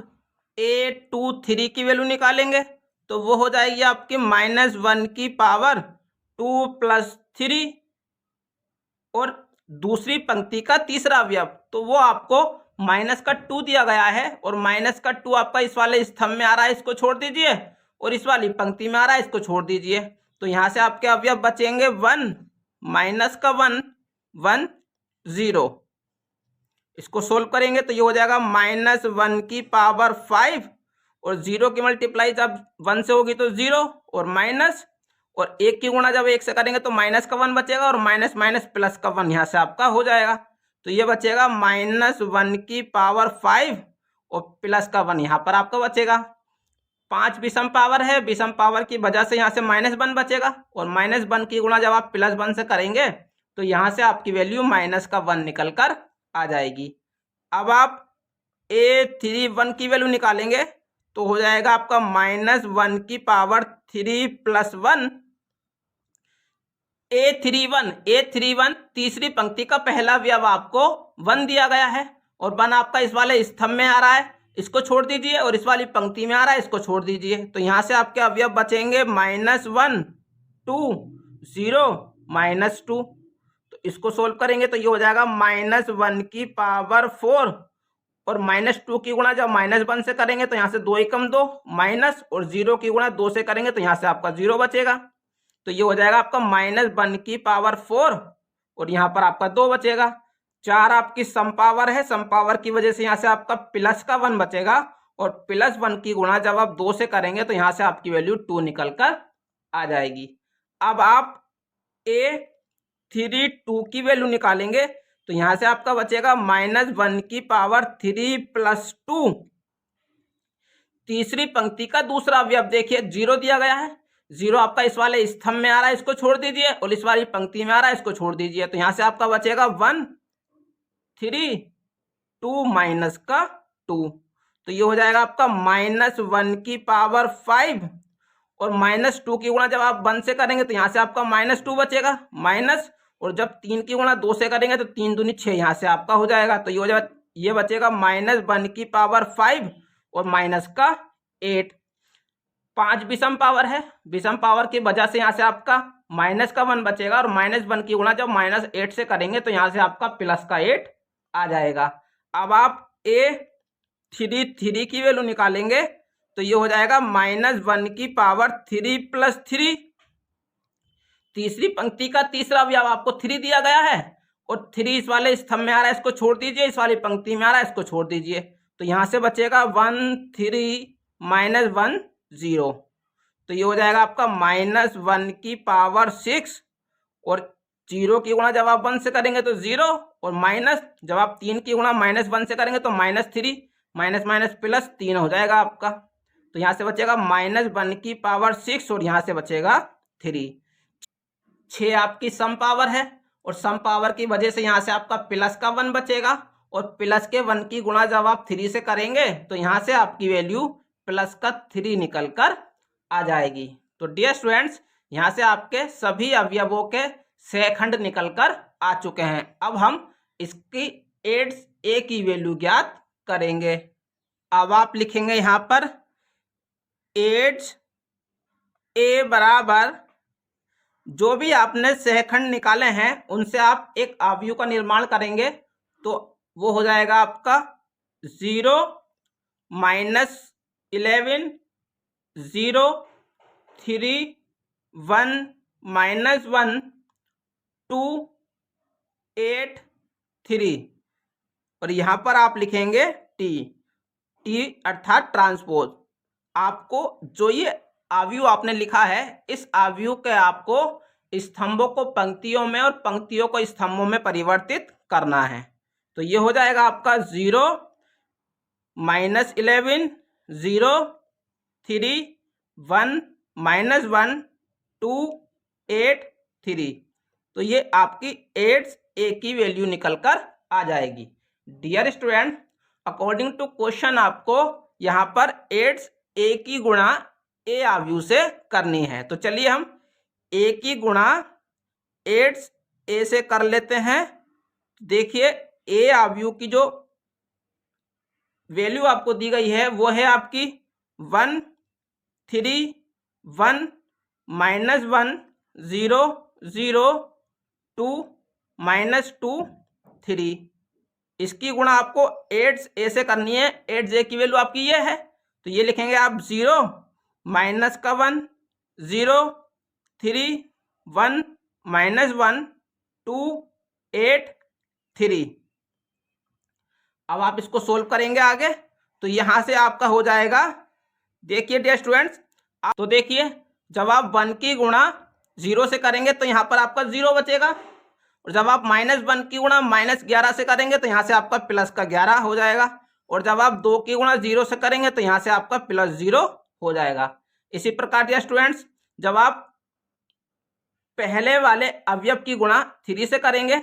A23 की वैल्यू निकालेंगे तो वो हो जाएगी आपकी -1 की पावर 2 + 3, और दूसरी पंक्ति का तीसरा अवयव तो वो आपको -2 दिया गया है, और -2 आपका इस वाले स्तंभ में आ रहा है, इसको छोड़ दीजिए, और इस वाली पंक्ति में आ रहा है, इसको छोड़ दीजिए। तो यहाँ से आपके अवयव बचेंगे 1 -1 1 0। इसको सोल्व करेंगे तो ये हो जाएगा -1 की पावर 5, और 0 की मल्टीप्लाई जब 1 से होगी तो 0 और माइनस, और 1 की गुणा जब 1 से करेंगे तो माइनस का 1 बचेगा, और माइनस माइनस प्लस का 1 यहाँ से आपका हो जाएगा। तो ये बचेगा -1 की पावर 5, और प्लस का 1 यहाँ पर आपका बचेगा। 5 विषम पावर है, विषम पावर की वजह से यहाँ से -1 बचेगा, और -1 की गुणा जब आप +1 से करेंगे तो यहाँ से आपकी वैल्यू -1 निकल कर आ जाएगी। अब आप A31 की वैल्यू निकालेंगे तो हो जाएगा आपका -1 की पावर 3 + 1। A31 तीसरी पंक्ति का पहला अवयव आपको 1 दिया गया है, और 1 आपका इस वाले स्तंभ में आ रहा है, इसको छोड़ दीजिए, और इस वाली पंक्ति में आ रहा है, इसको छोड़ दीजिए। तो यहाँ से आपके अवयव बचेंगे -1 2 0 -2। तो इसको सोल्व करेंगे तो ये हो जाएगा -1 की पावर 4 और -2 की गुणा जब -1 से करेंगे तो यहाँ से 2 एकम 2 माइनस, और 0 की गुणा 2 से करेंगे तो यहाँ से आपका 0 बचेगा। तो ये हो जाएगा आपका -1 की पावर 4 और यहाँ पर आपका 2 बचेगा। 4 आपकी सम पावर है, सम पावर की वजह से यहाँ से आपका प्लस का 1 बचेगा, और +1 की गुणा जब आप 2 से करेंगे तो यहाँ से आपकी वैल्यू 2 निकल कर आ जाएगी। अब आप A3 2 की वैल्यू निकालेंगे तो यहाँ से आपका बचेगा -1 की पावर 3 + 2। तीसरी पंक्ति का दूसरा अवयव देखिए 0 दिया गया है, 0 आपका इस वाले स्तंभ में आ रहा है, इसको छोड़ दीजिए, और इस वाली पंक्ति में आ रहा है, इसको छोड़ दीजिए। तो यहाँ से आपका बचेगा 1 3 2 माइनस का 2। तो ये हो जाएगा आपका -1 की पावर 5 और -2 की गुणा जब आप 1 से करेंगे तो यहाँ से आपका -2 बचेगा माइनस, और जब 3 की गुणा 2 से करेंगे तो 3 दूनी 6 यहाँ से आपका हो जाएगा। तो ये हो जाएगा, ये बचेगा -1 की पावर 5 और माइनस का 8। 5 विषम पावर है, विषम पावर की वजह से यहाँ से आपका माइनस का 1 बचेगा, और -1 की गुणा जब -8 से करेंगे तो यहाँ से आपका प्लस का 8 आ जाएगा। अब आप A3 की वैल्यू निकालेंगे तो ये हो जाएगा -1 की पावर 3 + 3। तीसरी पंक्ति का तीसरा अवयव आपको 3 दिया गया है, और 3 इस वाले स्तंभ में आ रहा है, इसको छोड़ दीजिए, इस वाली पंक्ति में आ रहा है, इसको छोड़ दीजिए। तो यहाँ से बचेगा 1 3 -1 0। तो ये हो जाएगा आपका -1 की पावर 6, और 0 की गुणा जब आप 1 से करेंगे तो 0, और माइनस जब आप 3 की गुणा -1 से करेंगे तो -3 माइनस माइनस प्लस 3 हो जाएगा आपका। तो यहाँ से बचेगा -1 की पावर 6 और यहाँ से बचेगा 3। 6 आपकी सम पावर है, और सम पावर की वजह से यहाँ से आपका प्लस का 1 बचेगा, और प्लस के 1 की गुणा जब आप 3 से करेंगे तो यहाँ से आपकी वैल्यू प्लस का 3 निकल कर आ जाएगी। तो डियर स्टूडेंट्स, यहाँ से आपके सभी अवयवों के सहखंड निकल कर आ चुके हैं। अब हम इसकी एड्स ए की वैल्यू ज्ञात करेंगे। अब आप लिखेंगे यहाँ पर एड्स ए बराबर, जो भी आपने सहखंड निकाले हैं उनसे आप एक अवयव का निर्माण करेंगे, तो वो हो जाएगा आपका 0 -11 0 3 1 -1 2 8 3, और यहाँ पर आप लिखेंगे टी अर्थात ट्रांसपोज। आपको जो ये अवयव आपने लिखा है, इस अवयव के आपको स्तंभों को पंक्तियों में और पंक्तियों को स्तंभों में परिवर्तित करना है। तो ये हो जाएगा आपका 0 -11 0 3 1 -1 2 8 3। तो ये आपकी एड्स ए की वैल्यू निकल कर आ जाएगी। Dear student, according to question आपको यहाँ पर एड्स ए की गुणा ए अवयव से करनी है। तो चलिए हम ए की गुणा एड्स ए से कर लेते हैं। देखिए ए अवयव की जो वैल्यू आपको दी गई है वो है आपकी 1 3 1 -1 0 0 2 -2 3। इसकी गुणा आपको एड्स ए से करनी है। एड्स ए की वैल्यू आपकी ये है, तो ये लिखेंगे आप 0 -1 0 3 1 -1 2 8 3। अब आप इसको सोल्व करेंगे आगे, तो यहाँ से आपका हो जाएगा, देखिए डियर स्टूडेंट्स, तो देखिए जब आप 1 की गुणा 0 से करेंगे तो यहाँ पर आपका 0 बचेगा, और जब आप -1 की गुणा -11 से करेंगे तो यहाँ से आपका प्लस का 11 हो जाएगा, और जब आप 2 की गुणा 0 से करेंगे तो यहाँ से आपका +0 हो जाएगा। इसी प्रकार डियर स्टूडेंट्स, जब आप पहले वाले अवयव की गुणा 3 से करेंगे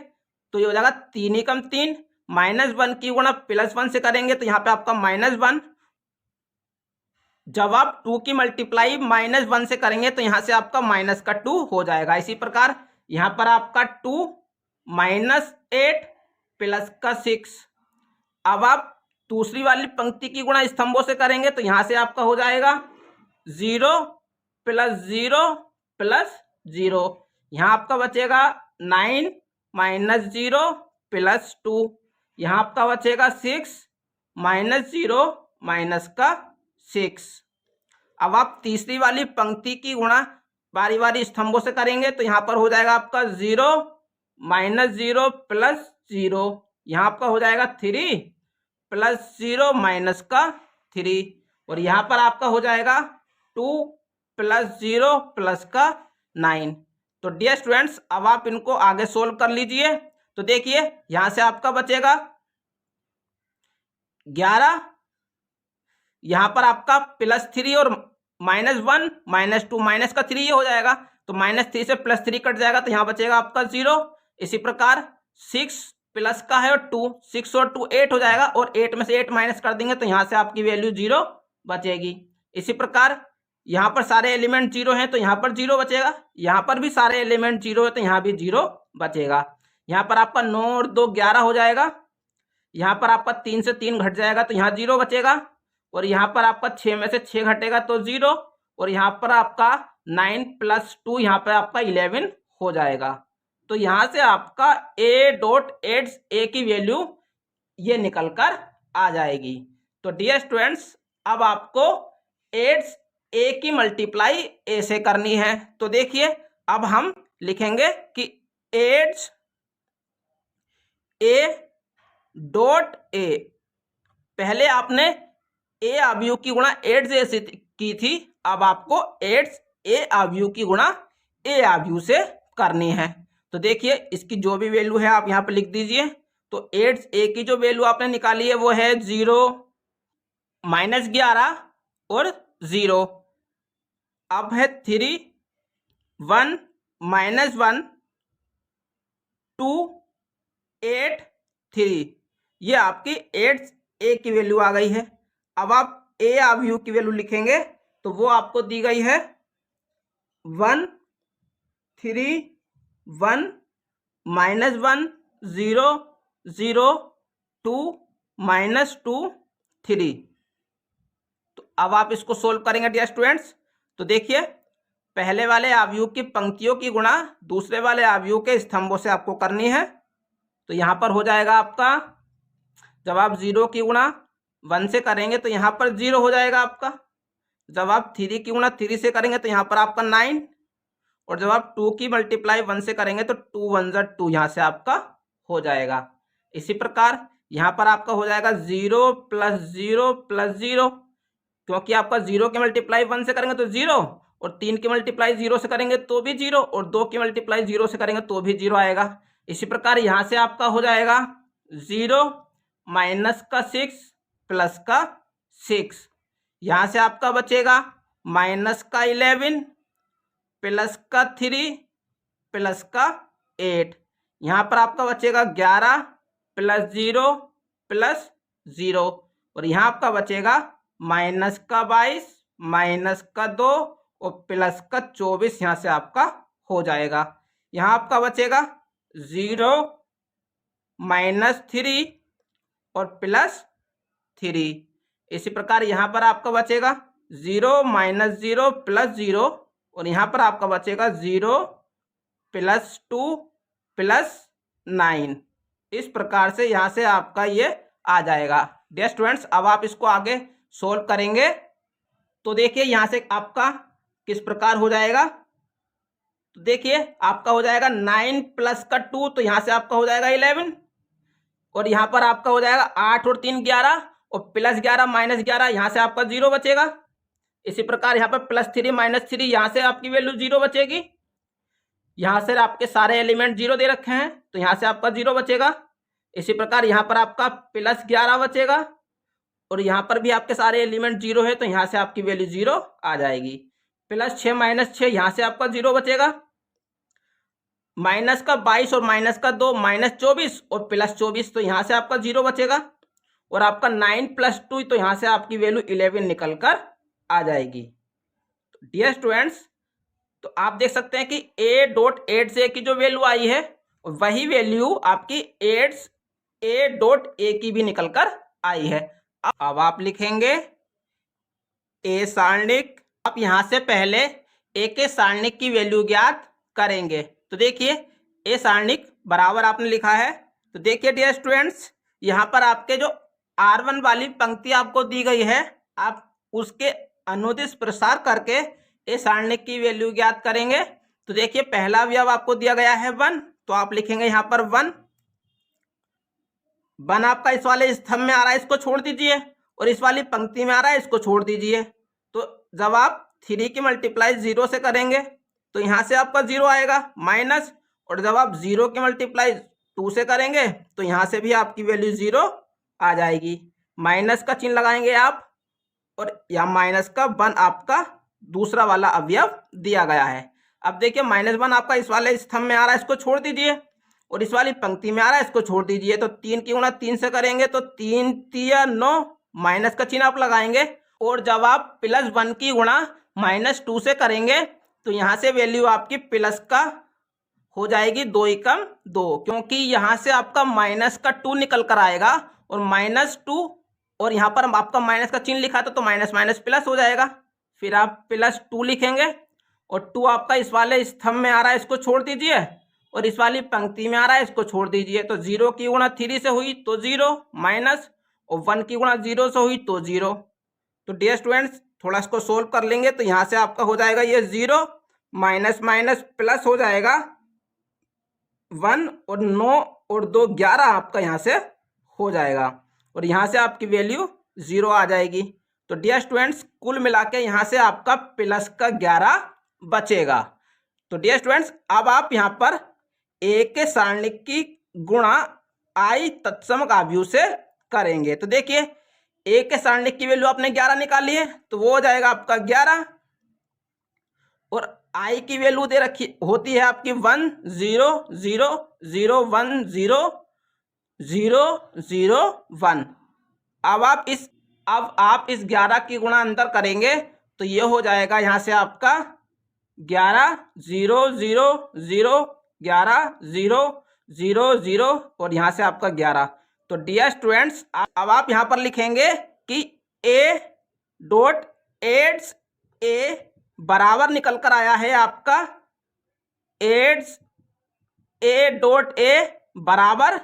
तो ये हो जाएगा 3 × 3, -1 की गुणा +1 से करेंगे तो यहाँ पे आपका -1, जब आप 2 की मल्टीप्लाई -1 से करेंगे तो यहाँ से आपका -2 हो जाएगा। इसी प्रकार यहाँ पर आपका 2 -8 + 6। अब आप दूसरी वाली पंक्ति की गुणा स्तंभों से करेंगे तो यहां से आपका हो जाएगा 0 प्लस 0 प्लस 0। यहां आपका बचेगा 9 माइनस 0 प्लस 2। यहां आपका बचेगा 6 माइनस 0 माइनस का 6। अब आप तीसरी वाली पंक्ति की गुणा बारी बारी स्तंभों से करेंगे तो यहां पर हो जाएगा आपका 0 माइनस 0 प्लस 0। यहां आपका हो जाएगा 3 प्लस 0 माइनस का 3। और यहां पर आपका हो जाएगा 2 प्लस 0 प्लस का 9। तो डियर स्टूडेंट्स, अब आप इनको आगे सोल्व कर लीजिए। तो देखिए यहां से आपका बचेगा 11, यहां पर आपका +3 और -1 -2 माइनस का 3 ये हो जाएगा, तो -3 से +3 कट जाएगा तो यहां बचेगा आपका 0। इसी प्रकार 6 प्लस का है और 2, 6 और 2 8 हो जाएगा, और 8 में से 8 माइनस कर देंगे तो यहां से आपकी वैल्यू 0 बचेगी। इसी प्रकार यहाँ पर सारे एलिमेंट 0 हैं तो यहाँ पर 0 बचेगा, यहाँ पर भी सारे एलिमेंट 0 है तो यहाँ भी 0 बचेगा। यहाँ पर आपका 9 और 2 11 हो जाएगा, यहाँ पर आपका 3 से 3 घट जाएगा तो यहाँ 0 बचेगा, और यहाँ पर आपका 6 में से 6 घटेगा तो 0, और यहाँ पर आपका 9 प्लस 2 यहाँ पर आपका 11 हो जाएगा। तो यहाँ से आपका A.8 A की वैल्यू ये निकल कर आ जाएगी। तो डियर स्टूडेंट्स, अब आपको 8 A की मल्टीप्लाई A से करनी है। तो देखिए अब हम लिखेंगे कि 8 A डॉट A, पहले आपने A अवयव की गुणा 8 से की थी, अब आपको 8 A अवयव की गुणा A अवयव से करनी है। तो देखिए इसकी जो भी वैल्यू है आप यहाँ पे लिख दीजिए। तो 8 A की जो वैल्यू आपने निकाली है वो है 0 -11 और 0। अब है 3 1 -1 2 8 3, ये आपकी 8 A की वैल्यू आ गई है। अब आप A अवयव की वैल्यू लिखेंगे तो वो आपको दी गई है 1 3 1 -1 0 0 2 -2 3। तो अब आप इसको सोल्व करेंगे डियर स्टूडेंट्स। तो देखिए पहले वाले अवयव की पंक्तियों की गुणा दूसरे वाले अवयव के स्तंभों से आपको करनी है। तो यहाँ पर हो जाएगा आपका, जब आप 0 की गुणा 1 से करेंगे तो यहाँ पर 0 हो जाएगा आपका। जब आप 3 की गुणा 3 से करेंगे तो यहाँ पर आपका 9, और जब आप 2 की मल्टीप्लाई 1 से करेंगे तो 2 1 2 यहाँ से आपका हो जाएगा। इसी प्रकार यहाँ पर आपका हो जाएगा 0 प्लस 0 प्लस 0, क्योंकि आपका 0 की मल्टीप्लाई 1 से करेंगे तो 0, और 3 की मल्टीप्लाई 0 से करेंगे तो भी 0, और 2 की मल्टीप्लाई 0 से करेंगे तो भी 0 आएगा। इसी प्रकार यहाँ से आपका हो जाएगा 0 माइनस का 6 प्लस का 6। यहाँ से आपका बचेगा माइनस का 11 प्लस का 3 प्लस का 8। यहाँ पर आपका बचेगा 11 प्लस 0 प्लस 0, और यहाँ आपका बचेगा माइनस का 22 माइनस का 2 और प्लस का 24, यहाँ से आपका हो जाएगा। यहाँ आपका बचेगा 0 -3 और प्लस 3। इसी प्रकार यहाँ पर आपका बचेगा 0 -0 प्लस 0, और यहाँ पर आपका बचेगा 0 प्लस 2 प्लस 9। इस प्रकार से यहाँ से आपका ये आ जाएगा। डियर स्टूडेंट्स, अब आप इसको आगे सोल्व करेंगे तो देखिए यहाँ से आपका किस प्रकार हो जाएगा। तो देखिए आपका हो जाएगा 9 प्लस का 2, तो यहाँ से आपका हो जाएगा 11, और यहाँ पर आपका हो जाएगा 8 और 3 11, और प्लस 11 माइनस 11, यहाँ से आपका 0 बचेगा। इसी प्रकार यहाँ पर +3 -3, यहाँ से आपकी वैल्यू 0 बचेगी। यहाँ से आपके सारे एलिमेंट 0 दे रखे हैं तो यहाँ से आपका 0 बचेगा। इसी प्रकार यहाँ पर आपका +11 बचेगा, और यहाँ पर भी आपके सारे एलिमेंट 0 है तो यहाँ से आपकी वैल्यू 0 आ जाएगी। +6 -6, यहाँ से आपका 0 बचेगा। माइनस का 22 और माइनस का 2 -24 और +24, तो यहाँ से आपका 0 बचेगा। और आपका 9 + 2, तो यहाँ से आपकी वैल्यू 11 निकल कर आ जाएगी। तो डियर स्टूडेंट्स, तो आप देख सकते हैं कि A.8 से की जो वैल्यू आई है वही वैल्यू आपकी 8 ए डॉट ए की भी निकल कर आई है। अब आप लिखेंगे ए सारणिक। आप यहां से पहले ए के सारणिक की वैल्यू ज्ञात करेंगे। तो देखिए ए सारणिक बराबर आपने लिखा है। तो देखिए डियर स्टूडेंट्स, यहाँ पर आपके जो R1 वाली पंक्ति आपको दी गई है, आप उसके अनुदिश प्रसार करके ए सारणिक की वैल्यू ज्ञात करेंगे। तो देखिए पहला अवयव आपको दिया गया है 1, तो आप लिखेंगे यहाँ पर 1 आपका इस वाले स्तंभ में आ रहा है, इसको छोड़ दीजिए, और इस वाली पंक्ति में आ रहा है, इसको छोड़ दीजिए। तो जब आप 3 की मल्टीप्लाई 0 से करेंगे तो यहाँ से आपका 0 आएगा माइनस, और जब आप 0 की मल्टीप्लाई 2 से करेंगे तो यहाँ से भी आपकी वैल्यू 0 आ जाएगी। माइनस का चिन्ह लगाएंगे आप, और यहाँ माइनस का 1 आपका दूसरा वाला अवयव दिया गया है। अब देखिए -1 आपका इस वाले स्तंभ में आ रहा है, इसको छोड़ दीजिए, और इस वाली पंक्ति में आ रहा है, इसको छोड़ दीजिए। तो 3 की गुणा 3 से करेंगे तो 3 तिया 9, माइनस का चिन्ह आप लगाएंगे, और जब आप +1 की गुणा -2 से करेंगे तो यहाँ से वैल्यू आपकी प्लस का हो जाएगी 2 एकम 2, क्योंकि यहाँ से आपका माइनस का 2 निकल कर आएगा, और -2, और यहाँ पर आपका माइनस का चिन्ह लिखा था तो माइनस माइनस प्लस हो जाएगा। फिर आप +2 लिखेंगे, और 2 आपका इस वाले स्तंभ में आ रहा है, इसको छोड़ दीजिए, और इस वाली पंक्ति में आ रहा है, इसको छोड़ दीजिए। तो 0 की गुणा 3 से हुई तो 0 माइनस, और 1 की गुणा 0 से हुई तो 0। तो डियर स्टूडेंट्स थोड़ा इसको सोल्व कर लेंगे तो यहाँ से आपका हो जाएगा ये 0 माइनस माइनस प्लस हो जाएगा 1, और 9 और 2 11 आपका यहाँ से हो जाएगा, और यहाँ से आपकी वैल्यू 0 आ जाएगी। तो डियर स्टूडेंट्स कुल मिला के यहाँ से आपका प्लस का 11 बचेगा। तो डियर स्टूडेंट्स अब आप यहाँ पर ए के सारणिक की गुणा आई तत्सम आव्यूह से करेंगे। तो देखिए ए के सारणिक की वैल्यू आपने 11 निकाली है, तो वो हो जाएगा आपका 11, और आई की वैल्यू दे रखी होती है आपकी 1 0 0 0 1 0 0 0 1। अब आप इस 11 की गुणा अंदर करेंगे तो ये हो जाएगा यहाँ से आपका 11 0 0 0 11 0 0 0, और यहाँ से आपका 11। तो डियर स्टूडेंट्स अब आप यहाँ पर लिखेंगे कि ए डॉट एड्स ए बराबर निकल कर आया है आपका एड्स ए डॉट ए बराबर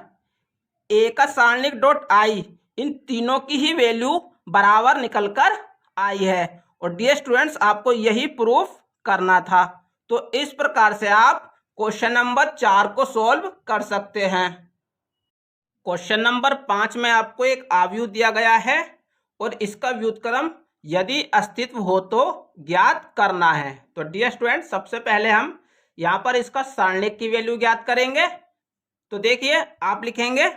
ए का सारणिक डॉट आई, इन तीनों की ही वैल्यू बराबर निकल कर आई है। और डियर स्टूडेंट्स आपको यही प्रूफ करना था। तो इस प्रकार से आप क्वेश्चन नंबर 4 को सॉल्व कर सकते हैं। क्वेश्चन नंबर 5 में आपको एक आव्यूह दिया गया है, और इसका व्युत्क्रम यदि अस्तित्व हो तो ज्ञात करना है। तो डियर स्टूडेंट सबसे पहले हम यहाँ पर इसका सारणिक की वैल्यू ज्ञात करेंगे। तो देखिए आप लिखेंगे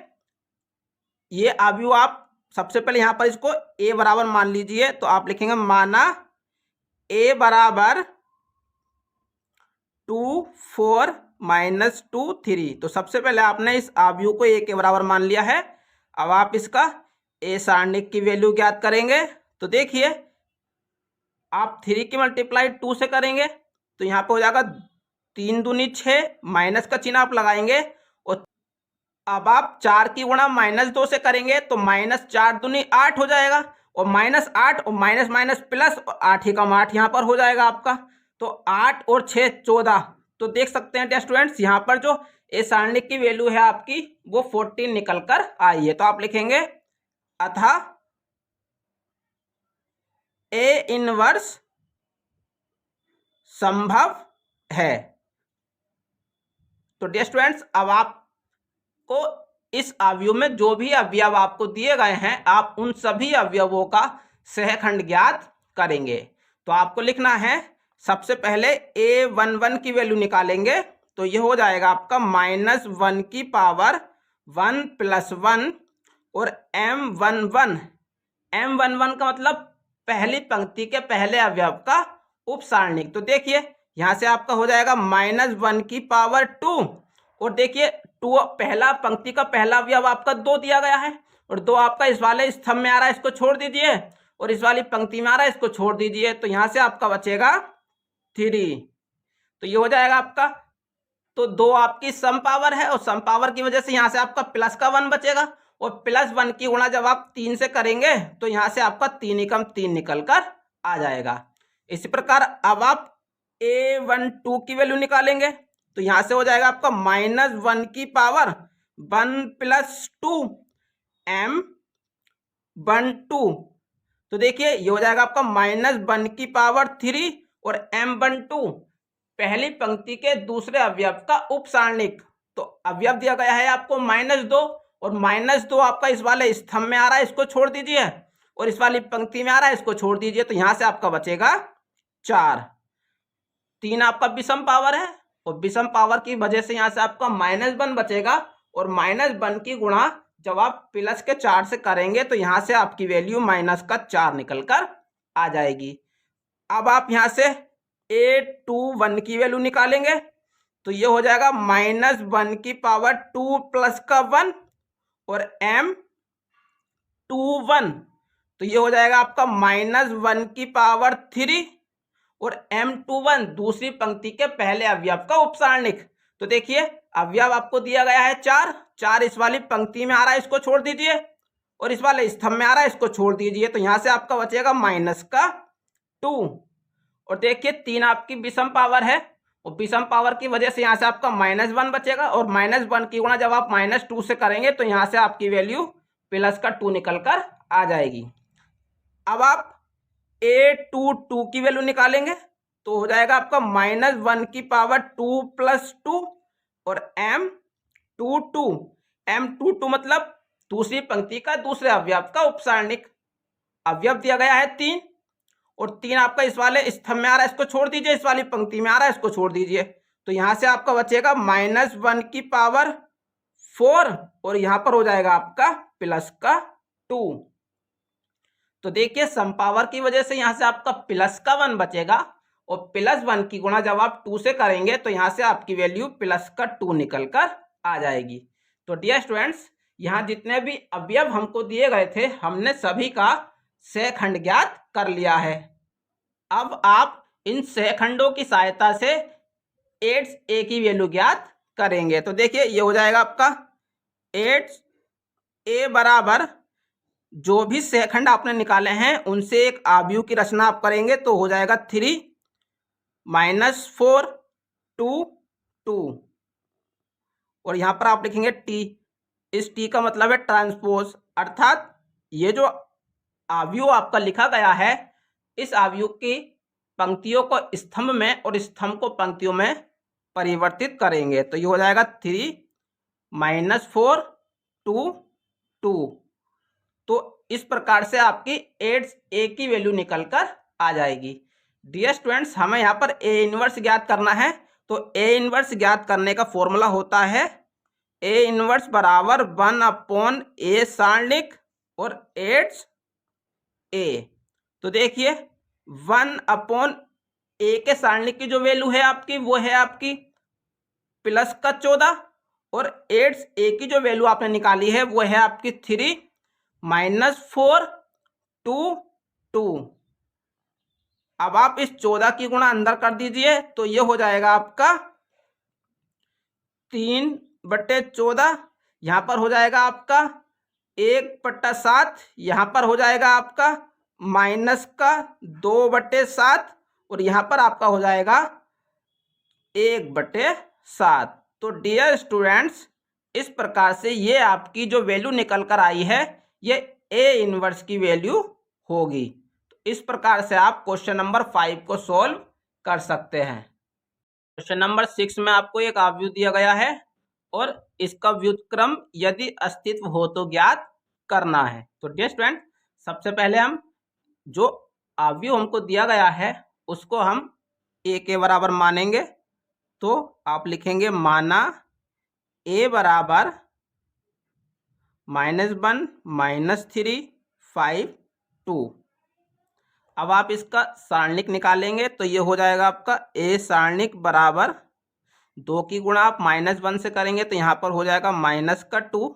ये आव्यूह, आप सबसे पहले यहाँ पर इसको ए बराबर मान लीजिए। तो आप लिखेंगे माना ए बराबर 2 4 -2 3। तो सबसे पहले आपने इस आव्यूह को ए के बराबर मान लिया है। अब आप इसका ए सारणिक की वैल्यू ज्ञात करेंगे। तो देखिए आप 3 की मल्टीप्लाई 2 से करेंगे तो यहाँ पे हो जाएगा 3 दूनी 6, माइनस का चिन्ह आप लगाएंगे, और अब आप 4 की गुणा -2 से करेंगे तो -4 दूनी 8 हो जाएगा, और -8 और माइनस माइनस प्लस 8 ही कम 8 यहाँ पर हो जाएगा आपका। तो 8 और 6 14। तो देख सकते हैं स्टूडेंट्स यहाँ पर जो ए सारणिक की वैल्यू है आपकी वो 14 निकल कर आई है। तो आप लिखेंगे अतः ए इनवर्स संभव है। तो डियर स्टूडेंट्स अब आपको इस आव्यूह में जो भी अवयव आपको दिए गए हैं आप उन सभी अवयवों का सहखंड ज्ञात करेंगे। तो आपको लिखना है सबसे पहले a11 की वैल्यू निकालेंगे। तो ये हो जाएगा आपका -1 की पावर 1 + 1, और m11 का मतलब पहली पंक्ति के पहले अवयव का उपसारणिक। तो देखिए यहाँ से आपका हो जाएगा -1 की पावर 2, और देखिए 2 पहला पंक्ति का पहला अवयव आपका 2 दिया गया है, और 2 आपका इस वाले स्तंभ में आ रहा है, इसको छोड़ दीजिए, और इस वाली पंक्ति में आ रहा है, इसको छोड़ दीजिए। तो यहाँ से आपका बचेगा 3। तो ये हो जाएगा आपका तो 2 आपकी सम पावर है और सम पावर की वजह से यहाँ से आपका प्लस का 1 बचेगा और प्लस 1 की गुणा जब आप 3 से करेंगे तो यहाँ से आपका 3 एकम 3 निकल कर आ जाएगा। इसी प्रकार अब आप A12 की वैल्यू निकालेंगे तो यहाँ से हो जाएगा आपका -1 की पावर 1 + 2 M12। तो देखिए ये हो जाएगा आपका -1 की पावर 3 और M12 पहली पंक्ति के दूसरे अवयव का उपसारणिक। तो अवयव दिया गया है आपको -2 और -2 आपका इस वाले स्तंभ में आ रहा है, इसको छोड़ दीजिए, और इस वाली पंक्ति में आ रहा है, इसको छोड़ दीजिए। तो यहां से आपका बचेगा 4। 3 आपका विषम पावर है और विषम पावर की वजह से यहां से आपका -1 बचेगा और -1 की गुणा जब आप प्लस के 4 से करेंगे तो यहां से आपकी वैल्यू -4 निकल कर आ जाएगी। अब आप यहां से A21 की वैल्यू निकालेंगे तो ये हो जाएगा -1 की पावर 2 प्लस का 1 और M21 तो ये हो जाएगा आपका -1 की पावर 3 और M21 दूसरी पंक्ति के पहले अवयव का उपसारणिक। तो देखिए अवयव आपको दिया गया है 4 इस वाली पंक्ति में आ रहा है, इसको छोड़ दीजिए, और इस वाले स्तंभ में आ रहा है, इसको छोड़ दीजिए। तो यहां से आपका बचेगा -2 और देखिए 3 आपकी विषम पावर है और विषम पावर की वजह से यहां से आपका -1 बचेगा और -1 की गुणा जब आप -2 से करेंगे तो यहां से आपकी वैल्यू +2 निकल कर आ जाएगी। अब आप A22 की वैल्यू निकालेंगे तो हो जाएगा आपका -1 की पावर 2 + 2 और M22 मतलब दूसरी पंक्ति का दूसरे अवयव का उपसारणिक। अवयव दिया गया है 3 और 3 आपका इस वाले स्तंभ में आ रहा है, इसको छोड़ दीजिए, इस वाली पंक्ति में आ रहा है, इसको छोड़ दीजिए। तो यहां से आपका बचेगा -1 की पावर 4 और यहां पर हो जाएगा आपका +2। तो देखिए सम पावर की वजह से यहां से आपका +1 बचेगा और +1 की गुणा जब आप 2 से करेंगे तो यहां से आपकी वैल्यू +2 निकल कर आ जाएगी। तो डियर स्टूडेंट्स यहाँ जितने भी अवयव हमको दिए गए थे हमने सभी का सहखंड ज्ञात कर लिया है। अब आप इन सहखंडों की सहायता से 8a की वैल्यू ज्ञात करेंगे। तो देखिए ये हो जाएगा आपका 8a बराबर जो भी सहखंड आपने निकाले हैं उनसे एक आव्यूह की रचना आप करेंगे तो हो जाएगा 3 -4 2 2 और यहां पर आप लिखेंगे t। इस t का मतलब है ट्रांसपोज, अर्थात ये जो आव्यूह आपका लिखा गया है इस आव्यूह की पंक्तियों को स्तंभ में और स्तंभ को पंक्तियों में परिवर्तित करेंगे। तो ये हो जाएगा 3 -4 2 2। तो इस प्रकार से आपकी 8a की वैल्यू निकलकर आ जाएगी। डियर स्टूडेंट्स हमें यहाँ पर A इनवर्स ज्ञात करना है। तो A इनवर्स ज्ञात करने का फॉर्मूला होता है A इनवर्स बराबर 1/A सारणिक और 8a। तो देखिए 1/A के सारणिक की जो वैल्यू है आपकी वो है आपकी +14 और 8a की जो वैल्यू आपने निकाली है वो है आपकी 3 -4 2 2। अब आप इस 14 की गुणा अंदर कर दीजिए तो ये हो जाएगा आपका 3/14। यहां पर हो जाएगा आपका 1/7, यहां पर हो जाएगा आपका -2/7 और यहां पर आपका हो जाएगा 1/7। तो डियर स्टूडेंट्स इस प्रकार से ये आपकी जो वैल्यू निकल कर आई है ये A इनवर्स की वैल्यू होगी। तो इस प्रकार से आप क्वेश्चन नंबर 5 को सॉल्व कर सकते हैं। क्वेश्चन नंबर 6 में आपको एक आव्यूह दिया गया है और इसका व्युत्क्रम यदि अस्तित्व हो तो ज्ञात करना है। तो डियर स्टूडेंट सबसे पहले हम जो आव्यूह हमको दिया गया है उसको हम A के बराबर मानेंगे। तो आप लिखेंगे माना A बराबर -1 -3 5 2। अब आप इसका सारणिक निकालेंगे तो ये हो जाएगा आपका A सारणिक बराबर 2 की गुणा आप -1 से करेंगे तो यहाँ पर हो जाएगा -2,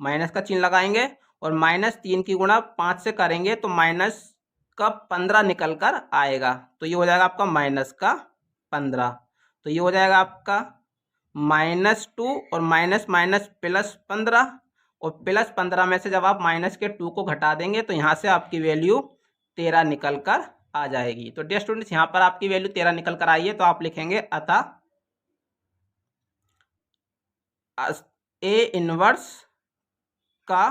माइनस का चिन्ह लगाएंगे और -3 की गुणा 5 से करेंगे तो -15 निकल कर आएगा। तो ये हो जाएगा आपका -15। तो ये हो जाएगा आपका -2 और माइनस माइनस +15 और +15 में से जब आप -2 को घटा देंगे तो यहाँ से आपकी वैल्यू 13 निकल कर आ जाएगी। तो डियर स्टूडेंट्स, यहाँ पर आपकी वैल्यू 13 निकल कर आई है, तो आप लिखेंगे अतः ए इनवर्स का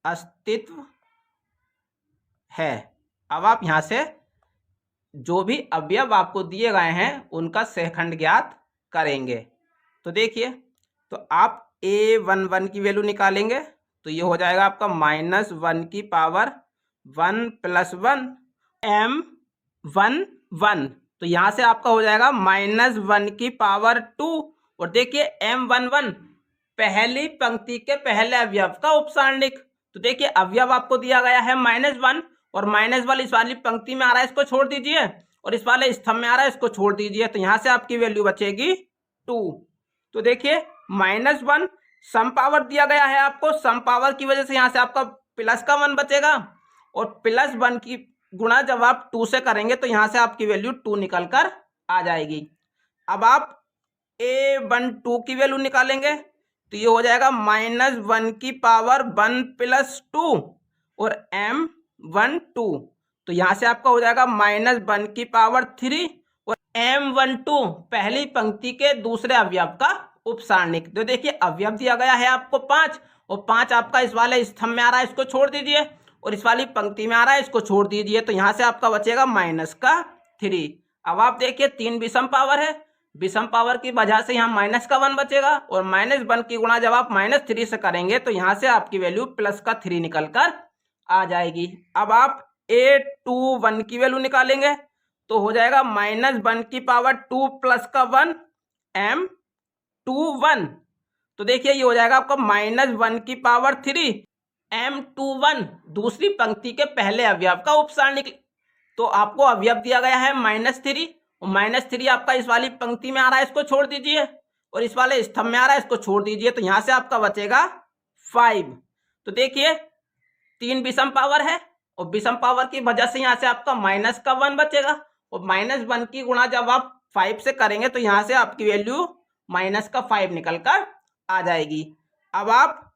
अस्तित्व है। अब आप यहाँ से जो भी अवयव आपको दिए गए हैं उनका सहखंड ज्ञात करेंगे। तो देखिए, तो आप a11 की वैल्यू निकालेंगे तो ये हो जाएगा आपका -1 की पावर 1 + 1 m11। तो यहाँ से आपका हो जाएगा -1 की पावर 2। और देखिए m11 पहली पंक्ति के पहले अवयव का उपसारणिक। तो देखिए अवयव आपको दिया गया है -1 और -1 इस वाली पंक्ति में आ रहा है, इसको छोड़ दीजिए, और इस वाले स्तंभ में आ रहा है, इसको छोड़ दीजिए। तो यहाँ से आपकी वैल्यू बचेगी 2। तो देखिए -1 सम पावर दिया गया है आपको, सम पावर की वजह से यहाँ से आपका +1 बचेगा, और +1 की गुणा जब आप 2 से करेंगे तो यहाँ से आपकी वैल्यू 2 निकल कर आ जाएगी। अब आप a12 की वैल्यू निकालेंगे तो ये हो जाएगा -1 की पावर 1 + 2 और m12। तो यहाँ से आपका हो जाएगा -1 की पावर 3 और m12 पहली पंक्ति के दूसरे अवयव का उपसारणिक। तो देखिए अवयव दिया गया है आपको 5 और 5 आपका इस वाले स्तंभ में आ रहा है, इसको छोड़ दीजिए, और इस वाली पंक्ति में आ रहा है, इसको छोड़ दीजिए। तो यहाँ से आपका बचेगा -3। अब आप देखिए 3 विषम पावर है, विषम पावर की वजह से यहाँ -1 बचेगा, और -1 की गुणा जब आप -3 से करेंगे तो यहाँ से आपकी वैल्यू +3 निकल कर आ जाएगी। अब आप a21 की वैल्यू निकालेंगे तो हो जाएगा -1 की पावर 2 + 1 m21। तो देखिए ये हो जाएगा आपका -1 की पावर 3 m21 दूसरी पंक्ति के पहले अवयव का उपसारणिक। तो आपको अवयव दिया गया है -3 और -3 आपका इस वाली पंक्ति में आ रहा है, इसको छोड़ दीजिए, और इस वाले स्तंभ में आ रहा है, इसको छोड़ दीजिए। तो यहाँ से आपका बचेगा 5। तो देखिए 3 विषम पावर है और विषम पावर की वजह से यहाँ से आपका -1 बचेगा, और -1 की गुणा जब आप 5 से करेंगे तो यहाँ से आपकी वैल्यू -5 निकल कर आ जाएगी। अब आप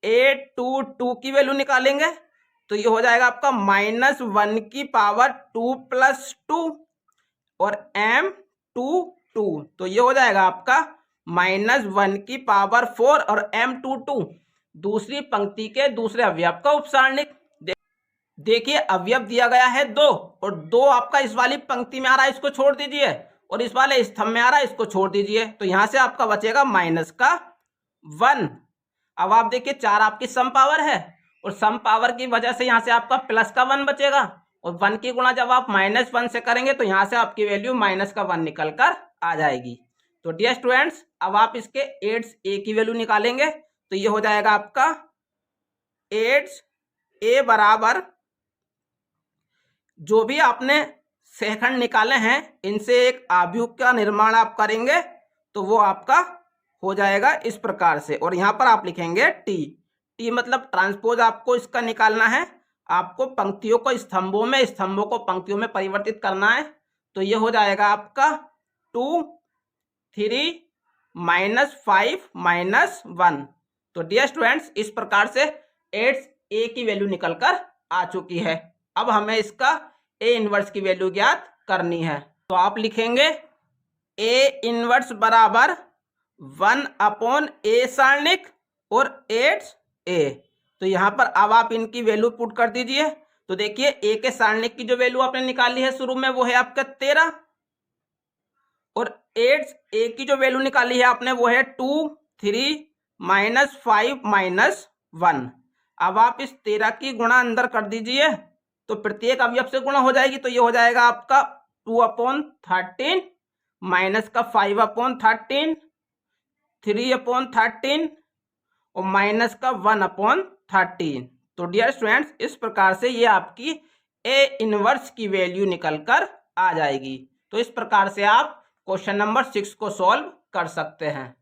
a22 की वैल्यू निकालेंगे तो ये हो जाएगा आपका -1 की पावर 2 + 2 और m22। तो ये हो जाएगा आपका -1 की पावर 4 और m22 दूसरी पंक्ति के दूसरे अवयव का उपसारणिक। देखिए अवयव दिया गया है 2 और 2 आपका इस वाली पंक्ति में आ रहा है, इसको छोड़ दीजिए, और इस वाले स्तंभ में आ रहा है, इसको छोड़ दीजिए। तो यहाँ से आपका बचेगा -1। अब आप देखिए 4 आपकी सम पावर है, और सम पावर की वजह से यहाँ से आपका +1 बचेगा, और 1 की गुणा जब आप -1 से करेंगे तो यहाँ से आपकी वैल्यू -1 निकल कर आ जाएगी। तो डियर स्टूडेंट्स, अब आप इसके 8a की वैल्यू निकालेंगे तो ये हो जाएगा आपका 8a बराबर जो भी आपने सहखंड निकाले हैं इनसे एक आव्यूह का निर्माण आप करेंगे तो वो आपका हो जाएगा इस प्रकार से। और यहाँ पर आप लिखेंगे टी मतलब ट्रांसपोज आपको इसका निकालना है, आपको पंक्तियों को स्तंभों में, स्तंभों को पंक्तियों में परिवर्तित करना है। तो ये हो जाएगा आपका 2 3 -5 -1। तो डियर स्टूडेंट्स, इस प्रकार से 8a की वैल्यू निकल कर आ चुकी है। अब हमें इसका a इनवर्स की वैल्यू ज्ञात करनी है। तो आप लिखेंगे a इनवर्स बराबर 1/a सारणिक और 8a। तो यहाँ पर अब आप इनकी वैल्यू पुट कर दीजिए। तो देखिए a के सारणिक की जो वैल्यू आपने निकाली है शुरू में वो है आपका 13, और 8a की जो वैल्यू निकाली है आपने वो है 2 3 -5 -1। अब आप इस 13 की गुणा अंदर कर दीजिए तो प्रत्येक अवयव से गुणा हो जाएगी। तो ये हो जाएगा आपका 2/13 माइनस का 5/13 3/13 और माइनस का 1/13। तो डियर स्टूडेंट्स, इस प्रकार से ये आपकी a इनवर्स की वैल्यू निकल कर आ जाएगी। तो इस प्रकार से आप क्वेश्चन नंबर 6 को सॉल्व कर सकते हैं।